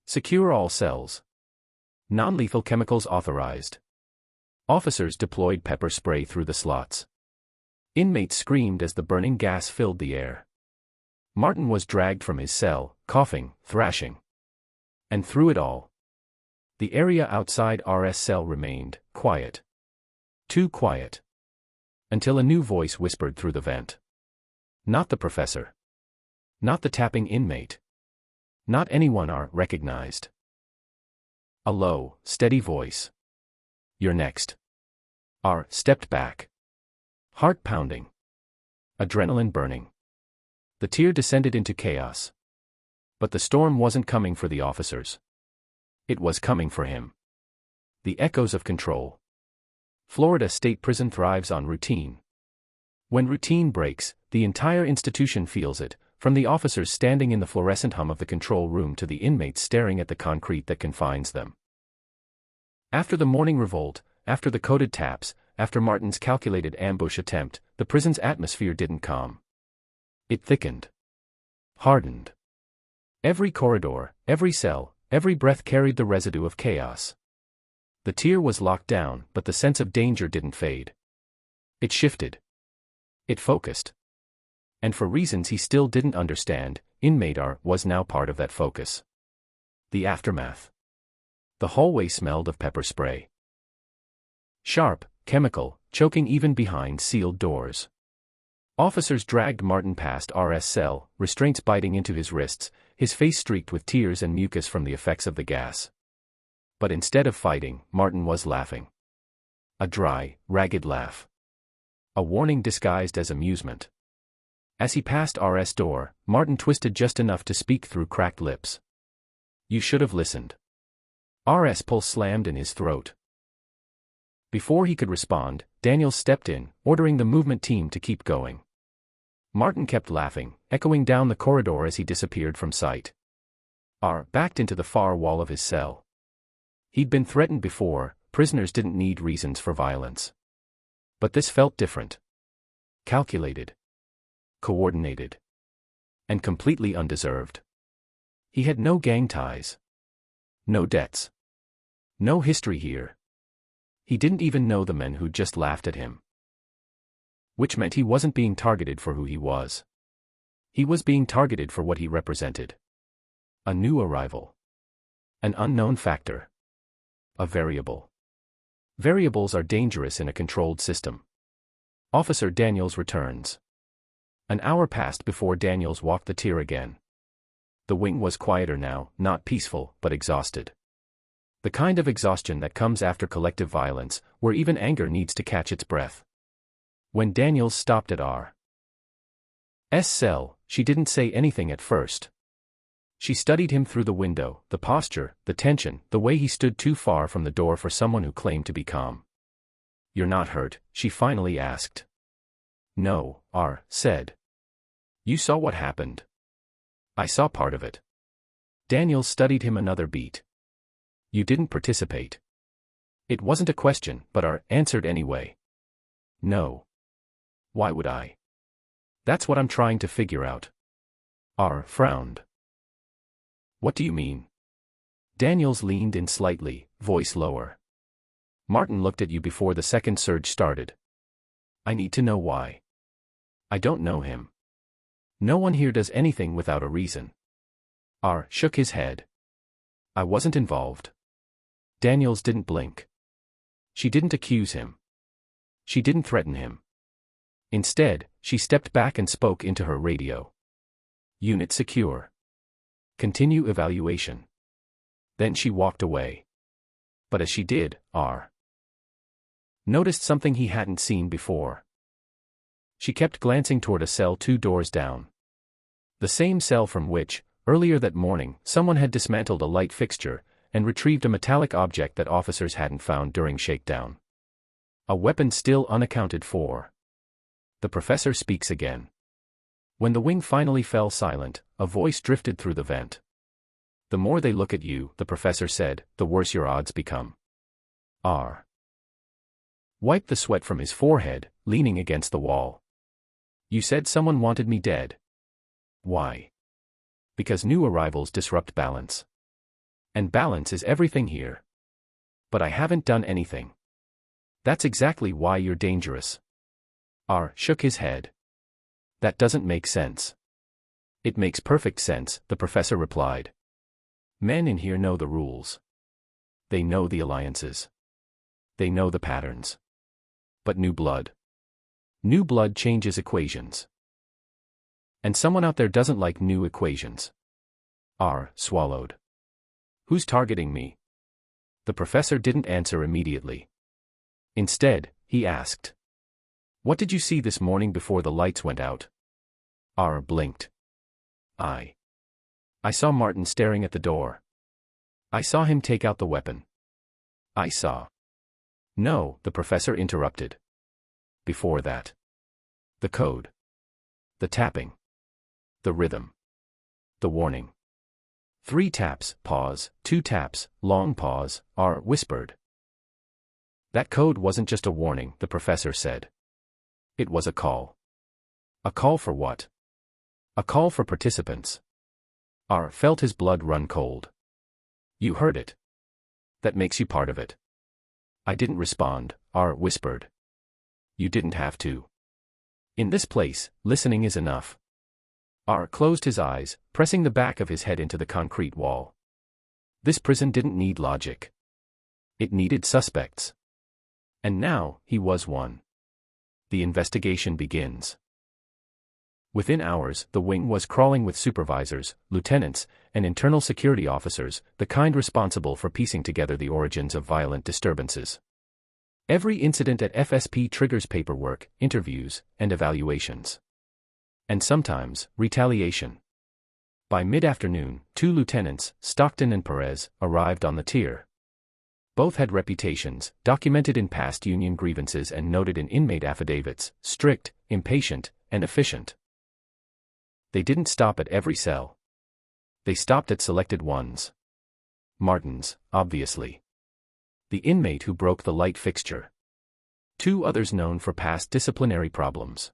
"Secure all cells. Non-lethal chemicals authorized." Officers deployed pepper spray through the slots. Inmates screamed as the burning gas filled the air. Martin was dragged from his cell, coughing, thrashing. And through it all, the area outside R's cell remained quiet. Too quiet. Until a new voice whispered through the vent. Not the professor. Not the tapping inmate. Not anyone R recognized. A low, steady voice. "You're next." R stepped back. Heart pounding. Adrenaline burning. The tier descended into chaos. But the storm wasn't coming for the officers. It was coming for him. The echoes of control. Florida State Prison thrives on routine. When routine breaks, the entire institution feels it, from the officers standing in the fluorescent hum of the control room to the inmates staring at the concrete that confines them. After the morning revolt, after the coded taps, after Martin's calculated ambush attempt, the prison's atmosphere didn't calm. It thickened. Hardened. Every corridor, every cell, every breath carried the residue of chaos. The tier was locked down, but the sense of danger didn't fade. It shifted. It focused. And for reasons he still didn't understand, inmate R was now part of that focus. The aftermath. The hallway smelled of pepper spray. Sharp, chemical, choking even behind sealed doors. Officers dragged Martin past RS cell, restraints biting into his wrists, his face streaked with tears and mucus from the effects of the gas. But instead of fighting, Martin was laughing. A dry, ragged laugh. A warning disguised as amusement. As he passed RS door, Martin twisted just enough to speak through cracked lips. "You should have listened." RS pulse slammed in his throat. Before he could respond, Daniels stepped in, ordering the movement team to keep going. Martin kept laughing, echoing down the corridor as he disappeared from sight. R backed into the far wall of his cell. He'd been threatened before, prisoners didn't need reasons for violence. But this felt different. Calculated. Coordinated. And completely undeserved. He had no gang ties. No debts. No history here. He didn't even know the men who'd just laughed at him. Which meant he wasn't being targeted for who he was. He was being targeted for what he represented. A new arrival. An unknown factor. A variable. Variables are dangerous in a controlled system. Officer Daniels returns. An hour passed before Daniels walked the tier again. The wing was quieter now, not peaceful, but exhausted. The kind of exhaustion that comes after collective violence, where even anger needs to catch its breath. When Daniels stopped at R.'s cell, she didn't say anything at first. She studied him through the window, the posture, the tension, the way he stood too far from the door for someone who claimed to be calm. "You're not hurt?" she finally asked. "No," R. said. "You saw what happened." "I saw part of it." Daniels studied him another beat. "You didn't participate." It wasn't a question, but R answered anyway. "No. Why would I?" "That's what I'm trying to figure out." R frowned. "What do you mean?" Daniels leaned in slightly, voice lower. "Martin looked at you before the second surge started. I need to know why." "I don't know him." "No one here does anything without a reason." R shook his head. "I wasn't involved." Daniels didn't blink. She didn't accuse him. She didn't threaten him. Instead, she stepped back and spoke into her radio. "Unit secure. Continue evaluation." Then she walked away. But as she did, R noticed something he hadn't seen before. She kept glancing toward a cell 2 doors down. The same cell from which, earlier that morning, someone had dismantled a light fixture and retrieved a metallic object that officers hadn't found during shakedown. A weapon still unaccounted for. The professor speaks again. When the wing finally fell silent, a voice drifted through the vent. "The more they look at you," the professor said, "the worse your odds become." R wiped the sweat from his forehead, leaning against the wall. "You said someone wanted me dead." "Why?" "Because new arrivals disrupt balance. And balance is everything here." "But I haven't done anything." "That's exactly why you're dangerous." R shook his head. "That doesn't make sense." "It makes perfect sense," the professor replied. "Men in here know the rules. They know the alliances. They know the patterns. But new blood changes equations. And someone out there doesn't like new equations. R swallowed. Who's targeting me? The professor didn't answer immediately. Instead, he asked. What did you see this morning before the lights went out? R blinked. I saw Martin staring at the door. I saw him take out the weapon. I saw. No, the professor interrupted. Before that. The code. The tapping. The rhythm. The warning. 3 taps, pause, 2 taps, long pause, R whispered. That code wasn't just a warning, the professor said. It was a call. A call for what? A call for participants. R felt his blood run cold. You heard it. That makes you part of it. I didn't respond, R whispered. You didn't have to. In this place, listening is enough. R closed his eyes, pressing the back of his head into the concrete wall. This prison didn't need logic. It needed suspects. And now, he was one. The investigation begins. Within hours, the wing was crawling with supervisors, lieutenants, and internal security officers, the kind responsible for piecing together the origins of violent disturbances. Every incident at FSP triggers paperwork, interviews, and evaluations. And sometimes, retaliation. By mid-afternoon, 2 lieutenants, Stockton and Perez, arrived on the tier. Both had reputations, documented in past union grievances and noted in inmate affidavits, strict, impatient, and efficient. They didn't stop at every cell. They stopped at selected ones. Martin's, obviously. The inmate who broke the light fixture. 2 others known for past disciplinary problems.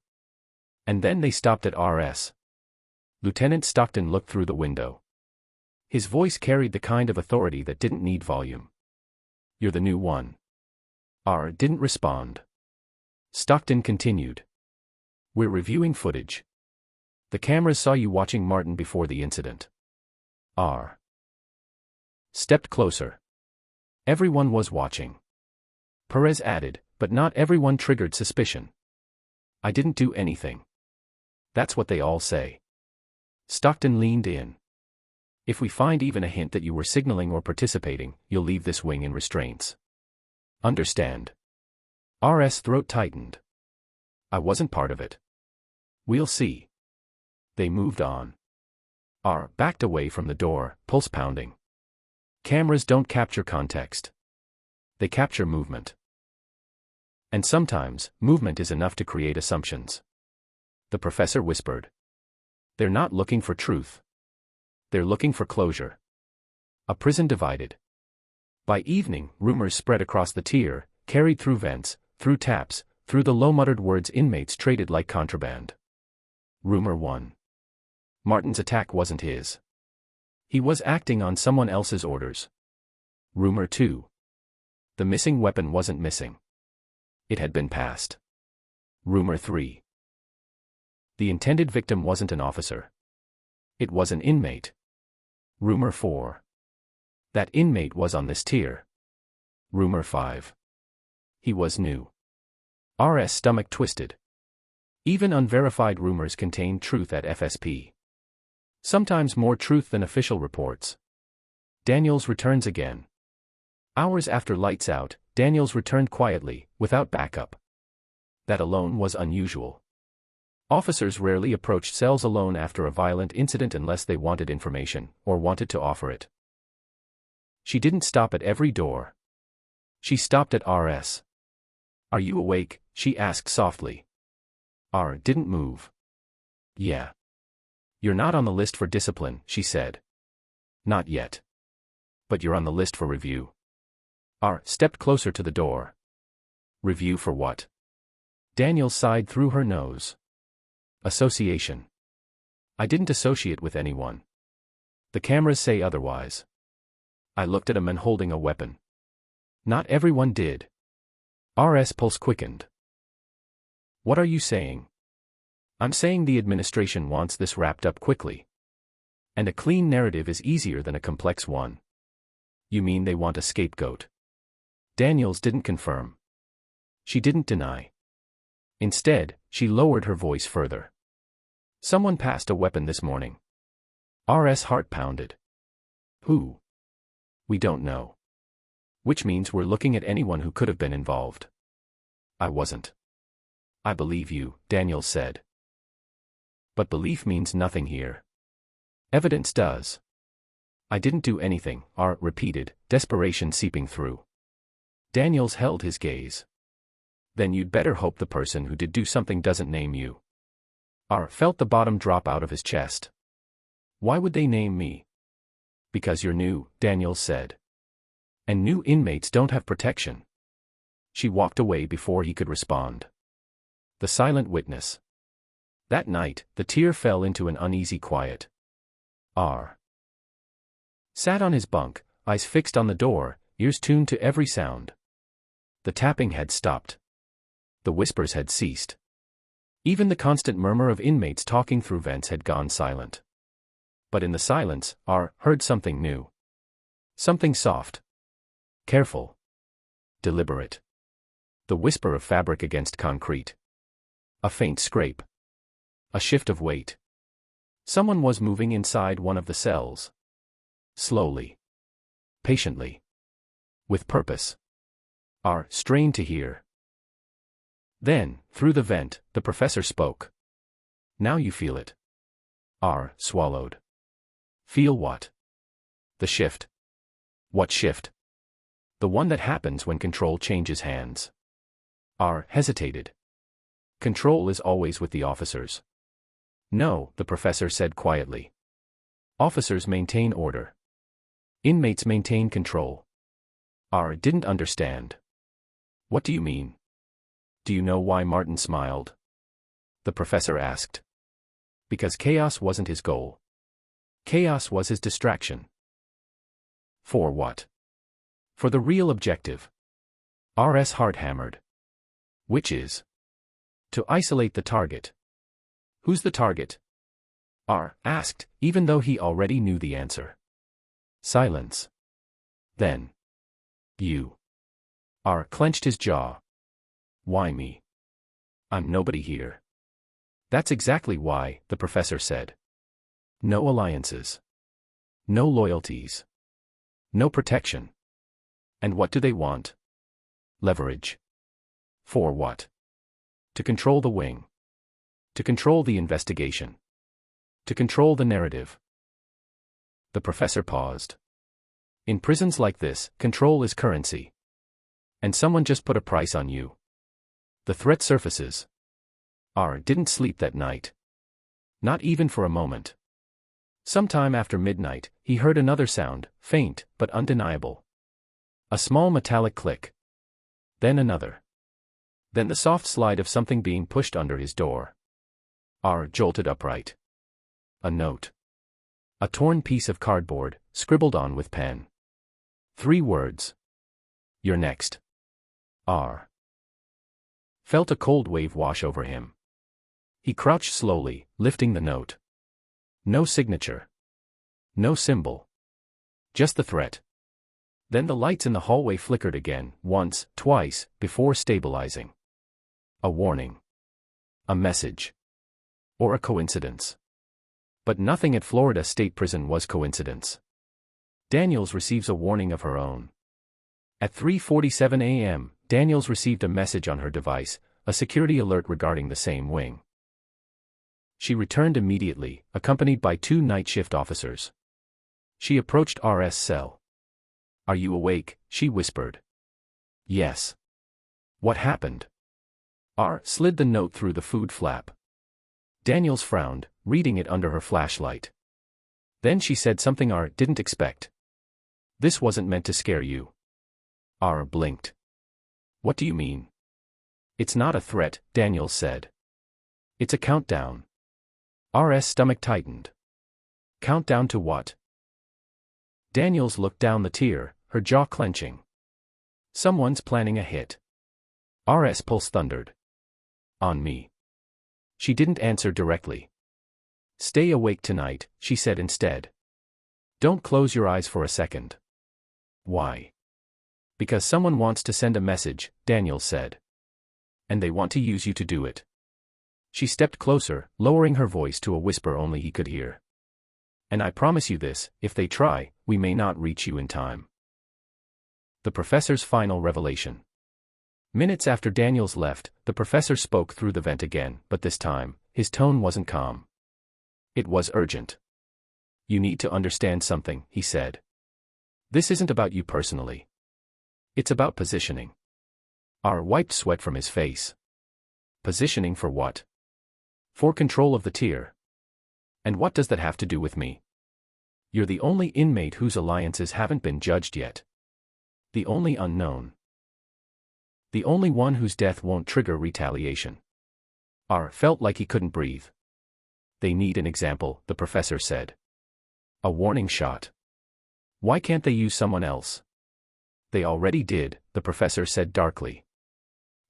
And then they stopped at RS. Lieutenant Stockton looked through the window. His voice carried the kind of authority that didn't need volume. You're the new one. R didn't respond. Stockton continued. We're reviewing footage. The cameras saw you watching Martin before the incident. R stepped closer. Everyone was watching. Perez added, but not everyone triggered suspicion. I didn't do anything. That's what they all say. Stockton leaned in. If we find even a hint that you were signaling or participating, you'll leave this wing in restraints. Understand? RS throat tightened. I wasn't part of it. We'll see. They moved on. R backed away from the door, pulse pounding. Cameras don't capture context. They capture movement. And sometimes, movement is enough to create assumptions. The professor whispered. They're not looking for truth. They're looking for closure. A prison divided. By evening, rumors spread across the tier, carried through vents, through taps, through the low-muttered words inmates traded like contraband. Rumor 1. Martin's attack wasn't his. He was acting on someone else's orders. Rumor 2. The missing weapon wasn't missing. It had been passed. Rumor 3. The intended victim wasn't an officer. It was an inmate. Rumor 4. That inmate was on this tier. Rumor 5. He was new. RS stomach twisted. Even unverified rumors contain truth at FSP. Sometimes more truth than official reports. Daniels returns again. Hours after lights out, Daniels returned quietly, without backup. That alone was unusual. Officers rarely approached cells alone after a violent incident unless they wanted information, or wanted to offer it. She didn't stop at every door. She stopped at RS. Are you awake? She asked softly. R didn't move. Yeah. You're not on the list for discipline, she said. Not yet. But you're on the list for review. R stepped closer to the door. Review for what? Daniels sighed through her nose. Association. I didn't associate with anyone. The cameras say otherwise. I looked at a man holding a weapon. Not everyone did. RS pulse quickened. What are you saying? I'm saying the administration wants this wrapped up quickly. And a clean narrative is easier than a complex one. You mean they want a scapegoat? Daniels didn't confirm. She didn't deny. Instead, she lowered her voice further. Someone passed a weapon this morning. RS heart pounded. Who? We don't know. Which means we're looking at anyone who could have been involved. I wasn't. I believe you, Daniels said. But belief means nothing here. Evidence does. I didn't do anything, R repeated, desperation seeping through. Daniels held his gaze. Then you'd better hope the person who did do something doesn't name you. R felt the bottom drop out of his chest. Why would they name me? Because you're new, Daniels said. And new inmates don't have protection. She walked away before he could respond. The silent witness. That night, the tear fell into an uneasy quiet. R sat on his bunk, eyes fixed on the door, ears tuned to every sound. The tapping had stopped. The whispers had ceased. Even the constant murmur of inmates talking through vents had gone silent. But in the silence, R heard something new. Something soft. Careful. Deliberate. The whisper of fabric against concrete. A faint scrape. A shift of weight. Someone was moving inside one of the cells. Slowly. Patiently. With purpose. R strained to hear. Then, through the vent, the professor spoke. Now you feel it. R swallowed. Feel what? The shift. What shift? The one that happens when control changes hands. R hesitated. Control is always with the officers. No, the professor said quietly. Officers maintain order. Inmates maintain control. R didn't understand. What do you mean? Do you know why Martin smiled? The professor asked. Because chaos wasn't his goal. Chaos was his distraction. For what? For the real objective. RS heart hammered. Which is? To isolate the target. Who's the target? R asked, even though he already knew the answer. Silence. Then. You. R clenched his jaw. Why me? I'm nobody here. That's exactly why, the professor said. No alliances. No loyalties. No protection. And what do they want? Leverage. For what? To control the wing. To control the investigation. To control the narrative. The professor paused. In prisons like this, control is currency. And someone just put a price on you. The threat surfaces. R didn't sleep that night. Not even for a moment. Sometime after midnight, he heard another sound, faint, but undeniable. A small metallic click. Then another. Then the soft slide of something being pushed under his door. R jolted upright. A note. A torn piece of cardboard, scribbled on with pen. 3 words. You're next. R felt a cold wave wash over him. He crouched slowly, lifting the note. No signature. No symbol. Just the threat. Then the lights in the hallway flickered again, once, twice, before stabilizing. A warning. A message. Or a coincidence. But nothing at Florida State Prison was coincidence. Daniels receives a warning of her own. At 3:47 a.m., Daniels received a message on her device, a security alert regarding the same wing. She returned immediately, accompanied by 2 night shift officers. She approached RS' cell. Are you awake? She whispered. Yes. What happened? R slid the note through the food flap. Daniels frowned, reading it under her flashlight. Then she said something R didn't expect. This wasn't meant to scare you. R blinked. What do you mean? It's not a threat, Daniels said. It's a countdown. RS' stomach tightened. Countdown to what? Daniels looked down the tier, her jaw clenching. Someone's planning a hit. RS' pulse thundered. On me. She didn't answer directly. Stay awake tonight, she said instead. Don't close your eyes for a second. Why? Because someone wants to send a message, Daniels said. And they want to use you to do it. She stepped closer, lowering her voice to a whisper only he could hear. "And I promise you this, if they try, we may not reach you in time." The professor's final revelation. Minutes after Daniels left, the professor spoke through the vent again, but this time, his tone wasn't calm. It was urgent. "You need to understand something," he said. "This isn't about you personally. It's about positioning." R wiped sweat from his face. "Positioning for what?" "For control of the tier." "And what does that have to do with me?" "You're the only inmate whose alliances haven't been judged yet. The only unknown. The only one whose death won't trigger retaliation." R felt like he couldn't breathe. "They need an example," the professor said. "A warning shot. Why can't they use someone else?" "They already did," the professor said darkly.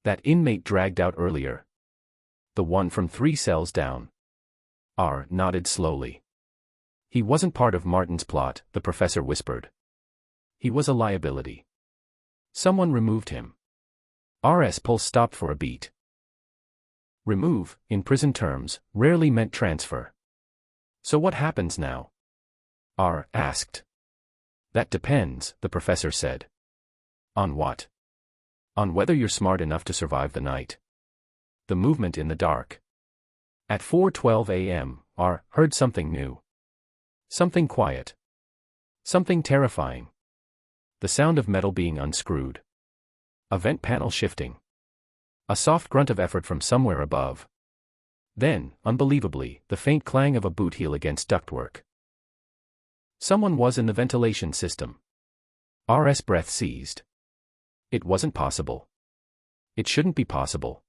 "That inmate dragged out earlier. The one from 3 cells down." R nodded slowly. "He wasn't part of Martin's plot," the professor whispered. "He was a liability. Someone removed him." R's pulse stopped for a beat. Remove, in prison terms, rarely meant transfer. "So what happens now?" R asked. "That depends," the professor said. "On what?" "On whether you're smart enough to survive the night." The movement in the dark. At 4:12 a.m., R heard something new. Something quiet. Something terrifying. The sound of metal being unscrewed. A vent panel shifting. A soft grunt of effort from somewhere above. Then, unbelievably, the faint clang of a boot heel against ductwork. Someone was in the ventilation system. R's breath seized. It wasn't possible. It shouldn't be possible.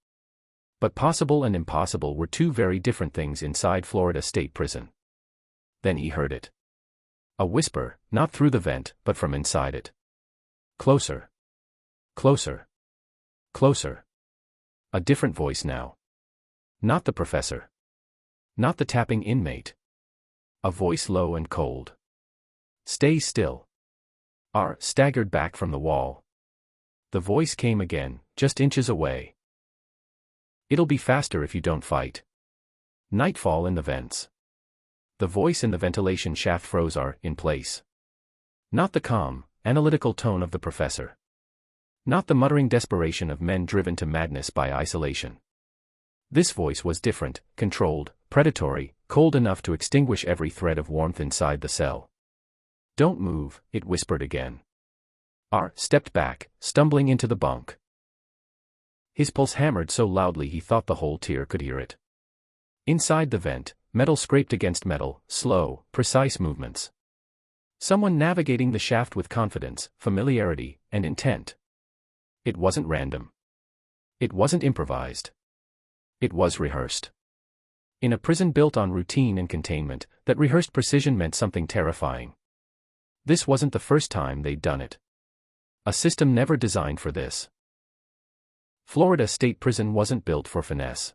But possible and impossible were two very different things inside Florida State Prison. Then he heard it. A whisper, not through the vent, but from inside it. "Closer. Closer. Closer." A different voice now. Not the professor. Not the tapping inmate. A voice low and cold. "Stay still." R staggered back from the wall. The voice came again, just inches away. "It'll be faster if you don't fight." Nightfall in the vents. The voice in the ventilation shaft froze R in place. Not the calm, analytical tone of the professor. Not the muttering desperation of men driven to madness by isolation. This voice was different, controlled, predatory, cold enough to extinguish every thread of warmth inside the cell. "Don't move," it whispered again. R stepped back, stumbling into the bunk. His pulse hammered so loudly he thought the whole tier could hear it. Inside the vent, metal scraped against metal, slow, precise movements. Someone navigating the shaft with confidence, familiarity, and intent. It wasn't random. It wasn't improvised. It was rehearsed. In a prison built on routine and containment, that rehearsed precision meant something terrifying. This wasn't the first time they'd done it. A system never designed for this. Florida State Prison wasn't built for finesse.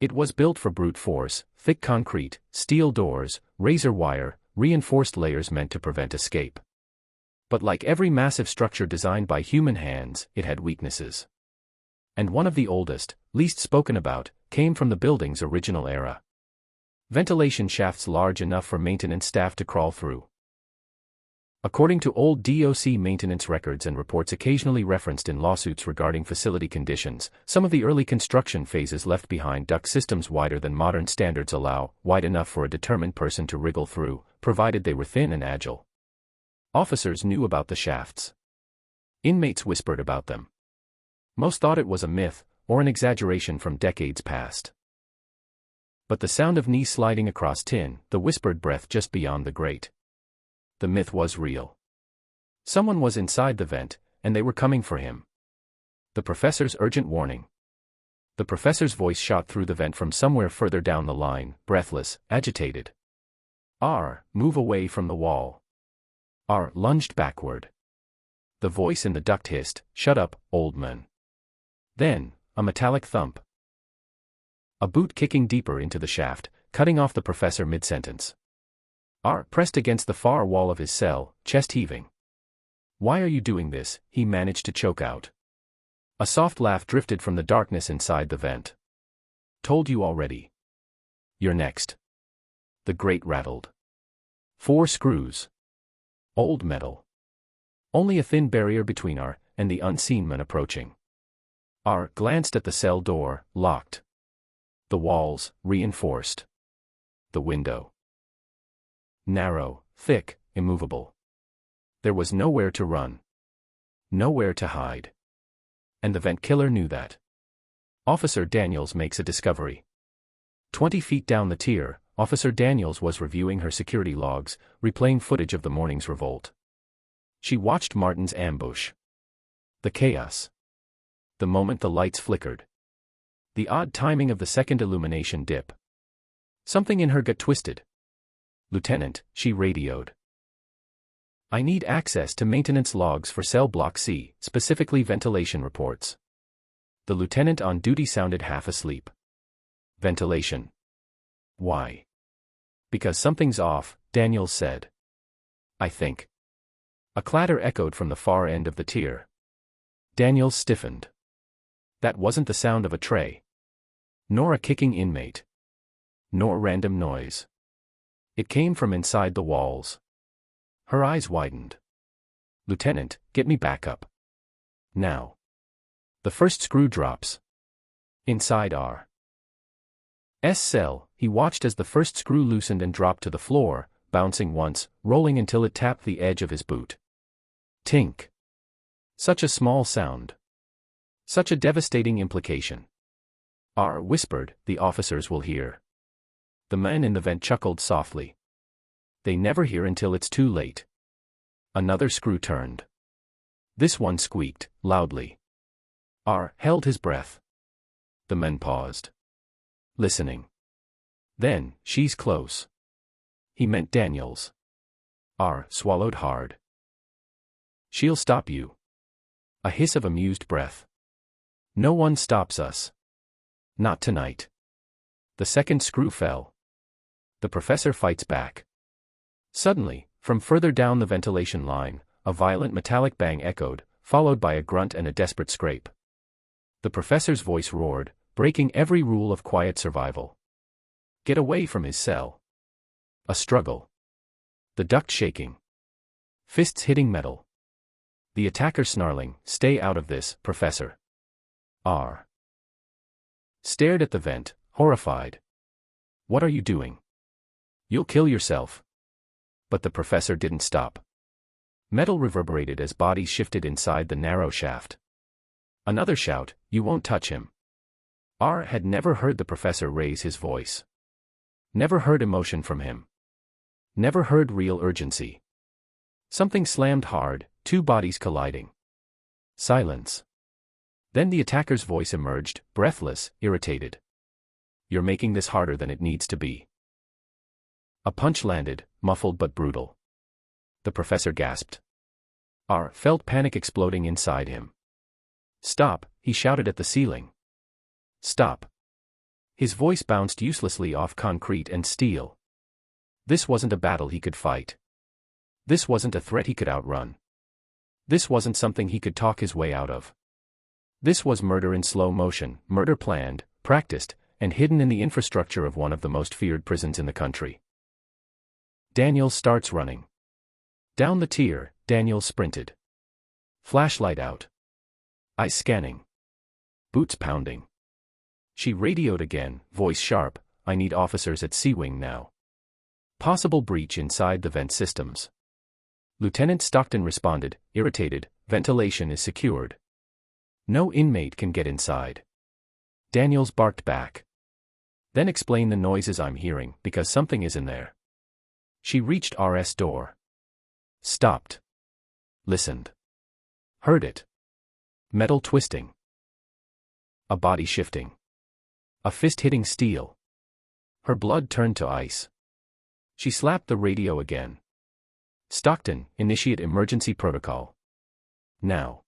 It was built for brute force, thick concrete, steel doors, razor wire, reinforced layers meant to prevent escape. But like every massive structure designed by human hands, it had weaknesses. And one of the oldest, least spoken about, came from the building's original era. Ventilation shafts large enough for maintenance staff to crawl through. According to old DOC maintenance records and reports occasionally referenced in lawsuits regarding facility conditions, some of the early construction phases left behind duct systems wider than modern standards allow, wide enough for a determined person to wriggle through, provided they were thin and agile. Officers knew about the shafts. Inmates whispered about them. Most thought it was a myth, or an exaggeration from decades past. But the sound of knees sliding across tin, the whispered breath just beyond the grate. The myth was real. Someone was inside the vent, and they were coming for him. The professor's urgent warning. The professor's voice shot through the vent from somewhere further down the line, breathless, agitated. R, move away from the wall. R lunged backward. The voice in the duct hissed, "Shut up, old man." Then, a metallic thump. A boot kicking deeper into the shaft, cutting off the professor mid-sentence. R pressed against the far wall of his cell, chest heaving. "Why are you doing this?" he managed to choke out. A soft laugh drifted from the darkness inside the vent. Told you already. You're next. The grate rattled. 4 screws. Old metal. Only a thin barrier between R and the unseen man approaching. R glanced at the cell door, locked. The walls, reinforced. The window. Narrow, thick, immovable. There was nowhere to run. Nowhere to hide. And the vent killer knew that. Officer Daniels makes a discovery. 20 feet down the tier, Officer Daniels was reviewing her security logs, replaying footage of the morning's revolt. She watched Martin's ambush. The chaos. The moment the lights flickered. The odd timing of the second illumination dip. Something in her gut twisted. "Lieutenant," she radioed. "I need access to maintenance logs for cell block C, specifically ventilation reports." The lieutenant on duty sounded half asleep. "Ventilation. Why?" "Because something's off," Daniels said. "I think." A clatter echoed from the far end of the tier. Daniels stiffened. That wasn't the sound of a tray. Nor a kicking inmate. Nor random noise. It came from inside the walls. Her eyes widened. "Lieutenant, get me back up. Now." The first screw drops. Inside R. S cell, he watched as the first screw loosened and dropped to the floor, bouncing once, rolling until it tapped the edge of his boot. Tink. Such a small sound. Such a devastating implication. R whispered, "The officers will hear." The man in the vent chuckled softly. "They never hear until it's too late." Another screw turned. This one squeaked, loudly. R held his breath. The men paused. Listening. Then, "She's close." He meant Daniels. R swallowed hard. "She'll stop you." A hiss of amused breath. "No one stops us. Not tonight." The second screw fell. The professor fights back. Suddenly, from further down the ventilation line, a violent metallic bang echoed, followed by a grunt and a desperate scrape. The professor's voice roared, breaking every rule of quiet survival. Get away from his cell. A struggle. The duct shaking. Fists hitting metal. The attacker snarling, "Stay out of this, Professor." R. stared at the vent, horrified. "What are you doing? You'll kill yourself." But the professor didn't stop. Metal reverberated as bodies shifted inside the narrow shaft. Another shout, "You won't touch him." R had never heard the professor raise his voice. Never heard emotion from him. Never heard real urgency. Something slammed hard, 2 bodies colliding. Silence. Then the attacker's voice emerged, breathless, irritated. "You're making this harder than it needs to be." A punch landed, muffled but brutal. The professor gasped. R felt panic exploding inside him. "Stop," he shouted at the ceiling. "Stop." His voice bounced uselessly off concrete and steel. This wasn't a battle he could fight. This wasn't a threat he could outrun. This wasn't something he could talk his way out of. This was murder in slow motion, murder planned, practiced, and hidden in the infrastructure of one of the most feared prisons in the country. Daniels starts running. Down the tier, Daniels sprinted. Flashlight out. Eyes scanning. Boots pounding. She radioed again, voice sharp, "I need officers at C-Wing now. Possible breach inside the vent systems." Lieutenant Stockton responded, irritated, "Ventilation is secured. No inmate can get inside." Daniels barked back. "Then explain the noises I'm hearing, because something is in there." She reached RS door. Stopped. Listened. Heard it. Metal twisting. A body shifting. A fist hitting steel. Her blood turned to ice. She slapped the radio again. "Stockton, initiate emergency protocol. Now."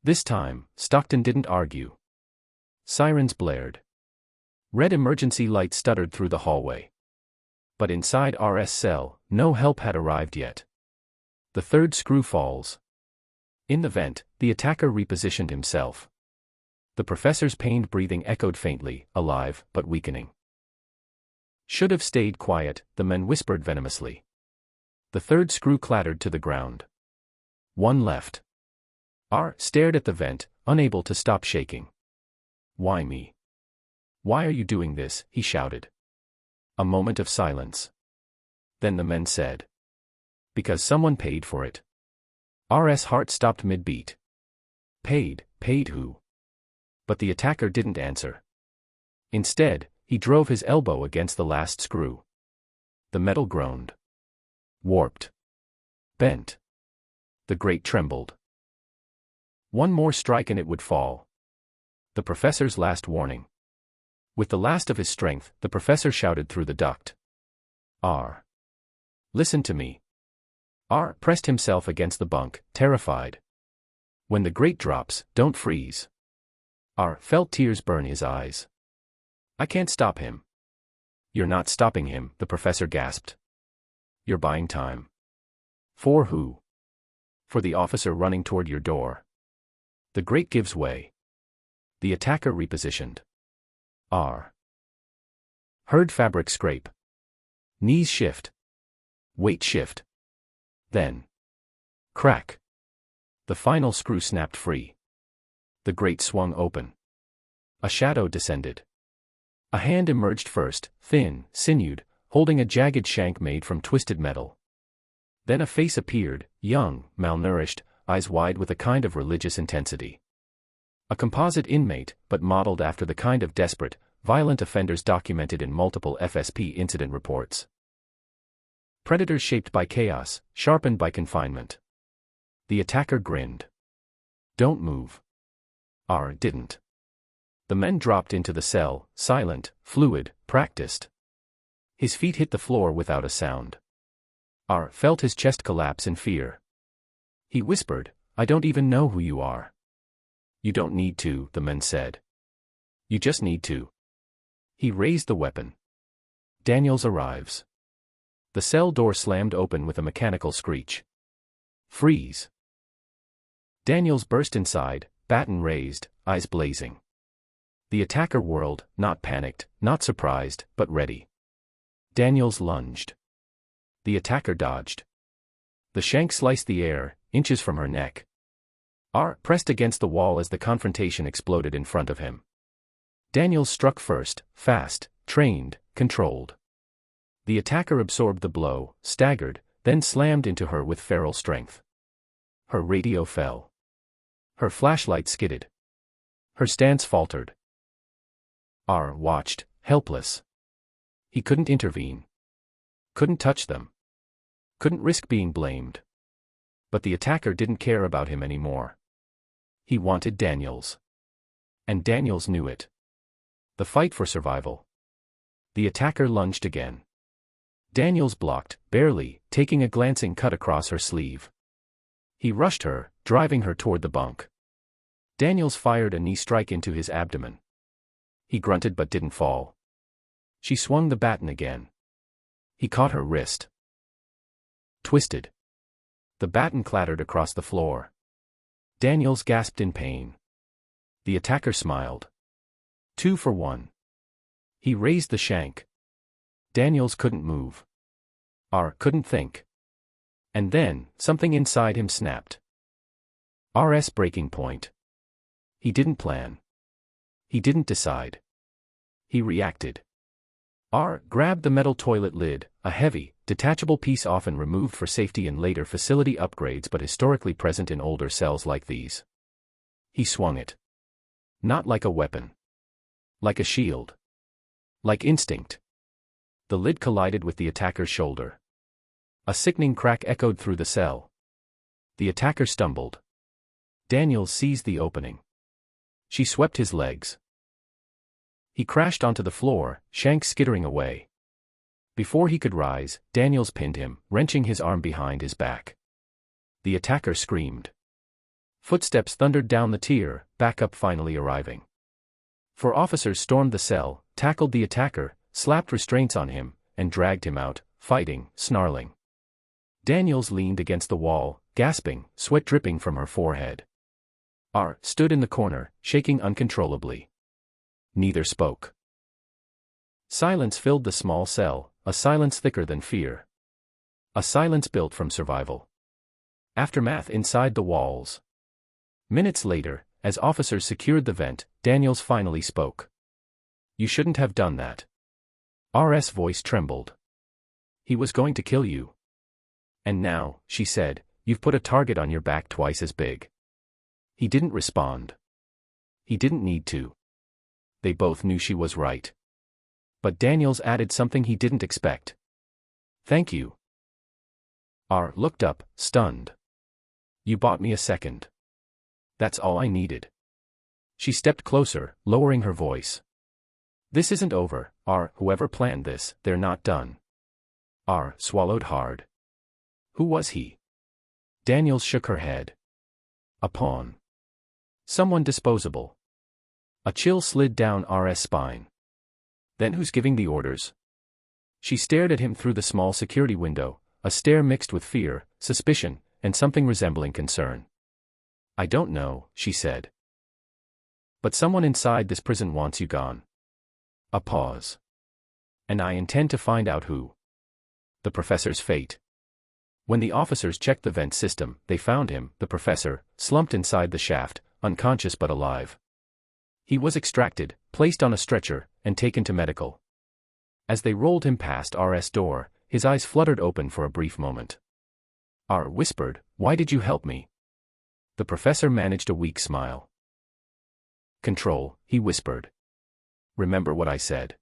This time, Stockton didn't argue. Sirens blared. Red emergency lights stuttered through the hallway. But inside RS cell, no help had arrived yet. The third screw falls. In the vent, the attacker repositioned himself. The professor's pained breathing echoed faintly, alive, but weakening. Should have stayed quiet, the men whispered venomously. The third screw clattered to the ground. One left. R stared at the vent, unable to stop shaking. Why me? Why are you doing this? He shouted. A moment of silence. Then the men said. Because someone paid for it. R's heart stopped mid-beat. Paid? Paid who? But the attacker didn't answer. Instead, he drove his elbow against the last screw. The metal groaned. Warped. Bent. The grate trembled. One more strike and it would fall. The professor's last warning. With the last of his strength, the professor shouted through the duct. R. Listen to me. R pressed himself against the bunk, terrified. When the grate drops, don't freeze. R felt tears burn his eyes. I can't stop him. You're not stopping him, the professor gasped. You're buying time. For who? For the officer running toward your door. The grate gives way. The attacker repositioned. R. Heard fabric scrape. Knees shift. Weight shift. Then. Crack. The final screw snapped free. The grate swung open. A shadow descended. A hand emerged first, thin, sinewed, holding a jagged shank made from twisted metal. Then a face appeared, young, malnourished, eyes wide with a kind of religious intensity. A composite inmate, but modeled after the kind of desperate, violent offenders documented in multiple FSP incident reports. Predators shaped by chaos, sharpened by confinement. The attacker grinned. Don't move. R didn't. The men dropped into the cell, silent, fluid, practiced. His feet hit the floor without a sound. R felt his chest collapse in fear. He whispered, I don't even know who you are. You don't need to, the men said. You just need to. He raised the weapon. Daniels arrives. The cell door slammed open with a mechanical screech. Freeze. Daniels burst inside, baton raised, eyes blazing. The attacker whirled, not panicked, not surprised, but ready. Daniels lunged. The attacker dodged. The shank sliced the air, inches from her neck. R pressed against the wall as the confrontation exploded in front of him. Daniels struck first, fast, trained, controlled. The attacker absorbed the blow, staggered, then slammed into her with feral strength. Her radio fell. Her flashlight skidded. Her stance faltered. R watched, helpless. He couldn't intervene. Couldn't touch them. Couldn't risk being blamed. But the attacker didn't care about him anymore. He wanted Daniels. And Daniels knew it. The fight for survival. The attacker lunged again. Daniels blocked, barely, taking a glancing cut across her sleeve. He rushed her, driving her toward the bunk. Daniels fired a knee strike into his abdomen. He grunted but didn't fall. She swung the baton again. He caught her wrist. Twisted. The baton clattered across the floor. Daniels gasped in pain. The attacker smiled. 2 for 1. He raised the shank. Daniels couldn't move. R couldn't think. And then, something inside him snapped. RS breaking point. He didn't plan. He didn't decide. He reacted. R grabbed the metal toilet lid, a heavy, detachable piece often removed for safety in later facility upgrades but historically present in older cells like these. He swung it. Not like a weapon. Like a shield. Like instinct. The lid collided with the attacker's shoulder. A sickening crack echoed through the cell. The attacker stumbled. Daniels seized the opening. She swept his legs. He crashed onto the floor, shank skittering away. Before he could rise, Daniels pinned him, wrenching his arm behind his back. The attacker screamed. Footsteps thundered down the tier, backup finally arriving. 4 officers stormed the cell, tackled the attacker, slapped restraints on him, and dragged him out, fighting, snarling. Daniels leaned against the wall, gasping, sweat dripping from her forehead. R stood in the corner, shaking uncontrollably. Neither spoke. Silence filled the small cell, a silence thicker than fear. A silence built from survival. Aftermath inside the walls. Minutes later, as officers secured the vent, Daniels finally spoke. "You shouldn't have done that." RS voice trembled. "He was going to kill you. And now," she said, "you've put a target on your back twice as big." He didn't respond. He didn't need to. They both knew she was right. But Daniels added something he didn't expect. "Thank you." R looked up, stunned. "You bought me a second. That's all I needed." She stepped closer, lowering her voice. "This isn't over, R. Whoever planned this, they're not done." R swallowed hard. "Who was he?" Daniels shook her head. "A pawn. Someone disposable." A chill slid down RS spine. "Then who's giving the orders?" She stared at him through the small security window, a stare mixed with fear, suspicion, and something resembling concern. "I don't know," she said. "But someone inside this prison wants you gone." A pause. "And I intend to find out who." The professor's fate. When the officers checked the vent system, they found him, the professor, slumped inside the shaft, unconscious but alive. He was extracted, placed on a stretcher, and taken to medical. As they rolled him past RS door, his eyes fluttered open for a brief moment. R whispered, "Why did you help me?" The professor managed a weak smile. "Control," he whispered. "Remember what I said."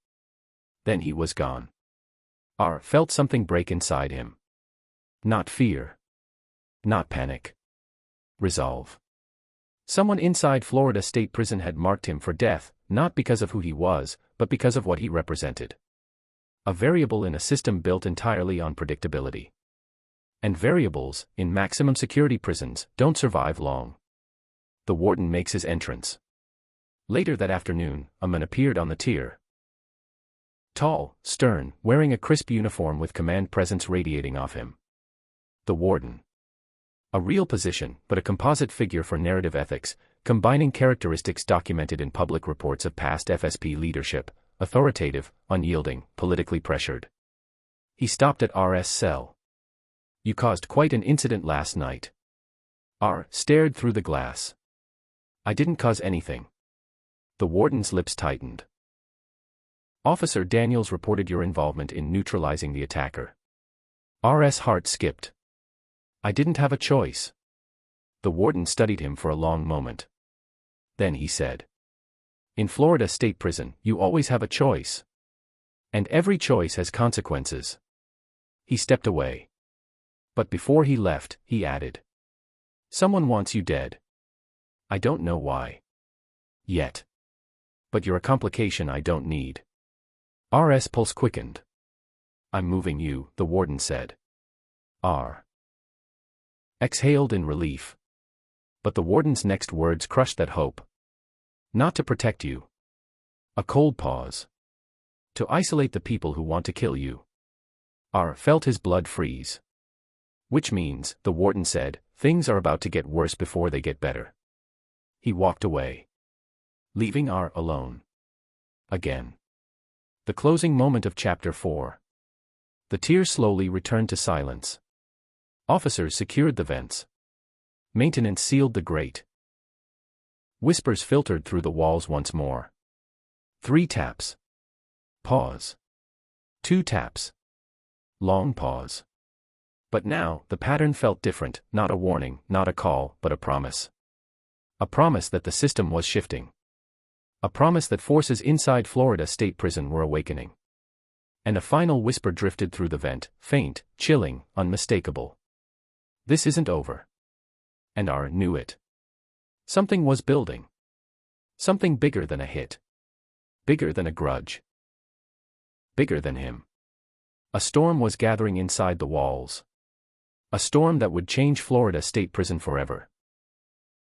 Then he was gone. R felt something break inside him. Not fear. Not panic. Resolve. Someone inside Florida State Prison had marked him for death, not because of who he was, but because of what he represented. A variable in a system built entirely on predictability. And variables, in maximum security prisons, don't survive long. The warden makes his entrance. Later that afternoon, a man appeared on the tier. Tall, stern, wearing a crisp uniform with command presence radiating off him. The warden. A real position, but a composite figure for narrative ethics, combining characteristics documented in public reports of past FSP leadership: authoritative, unyielding, politically pressured. He stopped at RS cell. "You caused quite an incident last night." R stared through the glass. "I didn't cause anything." The warden's lips tightened. "Officer Daniels reported your involvement in neutralizing the attacker." RS heart skipped. "I didn't have a choice." The warden studied him for a long moment. Then he said, "In Florida State Prison, you always have a choice. And every choice has consequences." He stepped away. But before he left, he added, "Someone wants you dead. I don't know why. Yet. But you're a complication I don't need." RS pulse quickened. "I'm moving you," the warden said. R exhaled in relief. But the warden's next words crushed that hope. "Not to protect you." A cold pause. "To isolate the people who want to kill you." R felt his blood freeze. "Which means," the warden said, "things are about to get worse before they get better." He walked away, leaving R alone. Again. The closing moment of Chapter 4. The tier slowly returned to silence. Officers secured the vents. Maintenance sealed the grate. Whispers filtered through the walls once more. 3 taps. Pause. 2 taps. Long pause. But now, the pattern felt different, not a warning, not a call, but a promise. A promise that the system was shifting. A promise that forces inside Florida State Prison were awakening. And a final whisper drifted through the vent, faint, chilling, unmistakable. "This isn't over." And R knew it. Something was building. Something bigger than a hit. Bigger than a grudge. Bigger than him. A storm was gathering inside the walls. A storm that would change Florida State Prison forever.